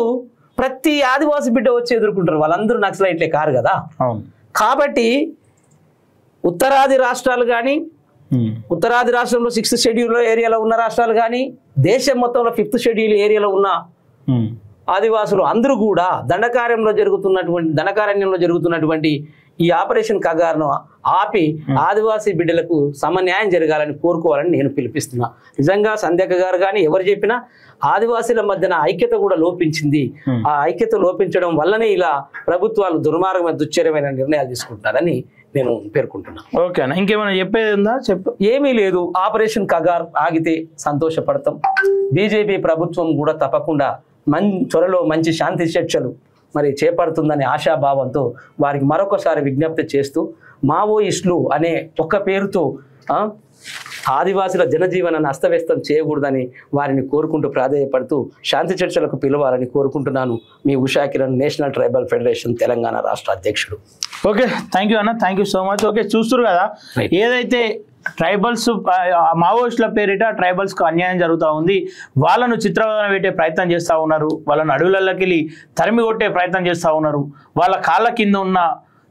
ప్రతి ఆదివాసి బిడ్డ వచ్చి ఎదుర్కొంటారు. వాళ్ళందరూ నక్సలైట్లే కారు కదా. కాబట్టి ఉత్తరాది రాష్ట్రాలు కానీ, ఉత్తరాది రాష్ట్రంలో 6th షెడ్యూల్ ఏరియాలో ఉన్న రాష్ట్రాలు కానీ, దేశం మొత్తంలో 5th షెడ్యూల్ ఏరియాలో ఉన్న ఆదివాసులు అందరూ కూడా దండకారణ్యంలో జరుగుతున్నటువంటి ఈ ఆపరేషన్ కగారును ఆపి ఆదివాసీ బిడ్డలకు సమన్యాయం జరగాలని కోరుకోవాలని నేను పిలిపిస్తున్నా. నిజంగా సంధ్యక గారు కానీ ఎవరు చెప్పినా ఆదివాసీల మధ్యన ఐక్యత కూడా లోపించింది. ఆ ఐక్యత లోపించడం వల్లనే ఇలా ప్రభుత్వాలు దుర్మార్గమైన దుశ్చర్యమైన నిర్ణయాలు తీసుకుంటున్నారని నేను పేర్కొంటున్నాను. ఓకే అన్న, ఇంకేమైనా చెప్పేది ఉందా? చెప్పు. ఏమీ లేదు. ఆపరేషన్ కగార్ ఆగితే సంతోషపడతాం. బీజేపీ ప్రభుత్వం కూడా తప్పకుండా త్వరలో మంచి శాంతి చర్చలు మరి చేపడుతుందనే ఆశాభావంతో వారికి మరొకసారి విజ్ఞప్తి చేస్తూ, మావోయిస్టులు అనే ఒక్క పేరుతో ఆదివాసుల జనజీవనాన్ని అస్తవ్యస్తం చేయకూడదని వారిని కోరుకుంటూ ప్రాధేయపడుతూ శాంతి చర్చలకు పిలవాలని కోరుకుంటున్నాను. మీ Usha Kiran, national tribal federation Telangana రాష్ట్ర అధ్యక్షుడు. ఓకే, థ్యాంక్ యూ అన్న, thank you so much. Okay, చూస్తున్నారు కదా ఏదైతే ట్రైబల్స్ మావోయిస్టుల పేరిట ట్రైబల్స్కు అన్యాయం జరుగుతూ ఉంది. వాళ్ళను చిత్రవదన పెట్టే ప్రయత్నం చేస్తూ ఉన్నారు. వాళ్ళను అడవులలోకి వెళ్ళి తరిమి కొట్టే ప్రయత్నం చేస్తూ ఉన్నారు. వాళ్ళ కాళ్ళ కింద ఉన్న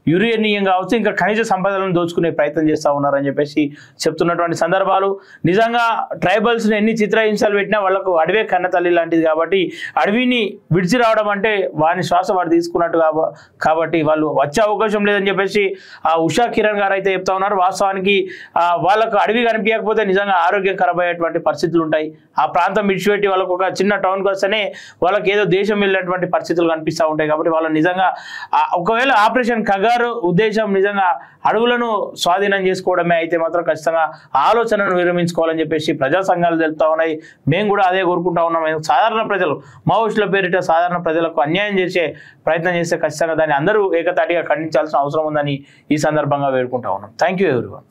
యురేనియం కావచ్చు, ఇంకా ఖనిజ సంపదలను దోచుకునే ప్రయత్నం చేస్తూ ఉన్నారని చెప్పేసి చెప్తున్నటువంటి సందర్భాలు. నిజంగా ట్రైబల్స్ని ఎన్ని చిత్రహింసలు పెట్టినా వాళ్ళకు అడవే కన్న తల్లి లాంటిది. కాబట్టి అడవిని విడిచి రావడం అంటే వారిని శ్వాస వారు తీసుకున్నట్టు కాబట్టి వాళ్ళు వచ్చే అవకాశం లేదని చెప్పేసి ఉషా కిరణ్ గారు అయితే చెప్తా ఉన్నారు. వాస్తవానికి వాళ్ళకు అడవి కనిపించకపోతే నిజంగా ఆరోగ్యం ఖరాబ్ అయ్యేటువంటి పరిస్థితులు ఉంటాయి. ఆ ప్రాంతం విడిచిపెట్టి వాళ్ళకు ఒక చిన్న టౌన్కి వస్తేనే వాళ్ళకి ఏదో దేశం వెళ్ళినటువంటి పరిస్థితులు కనిపిస్తూ ఉంటాయి. కాబట్టి వాళ్ళు నిజంగా ఒకవేళ ఆపరేషన్ కగారు ఉద్దేశం నిజంగా అడవులను స్వాధీనం చేసుకోవడమే అయితే మాత్రం ఖచ్చితంగా ఆలోచనను విరమించుకోవాలని చెప్పేసి ప్రజా సంఘాలు తెలుపుతా ఉన్నాయి. మేము కూడా అదే కోరుకుంటా ఉన్నాం. సాధారణ ప్రజలు మావోయిస్టుల పేరిట సాధారణ ప్రజలకు అన్యాయం చేసే ప్రయత్నం చేస్తే ఖచ్చితంగా దాన్ని అందరూ ఏకతాటిగా ఖండించాల్సిన అవసరం ఉందని ఈ సందర్భంగా వేడుకుంటా ఉన్నాం. Thank you everyone.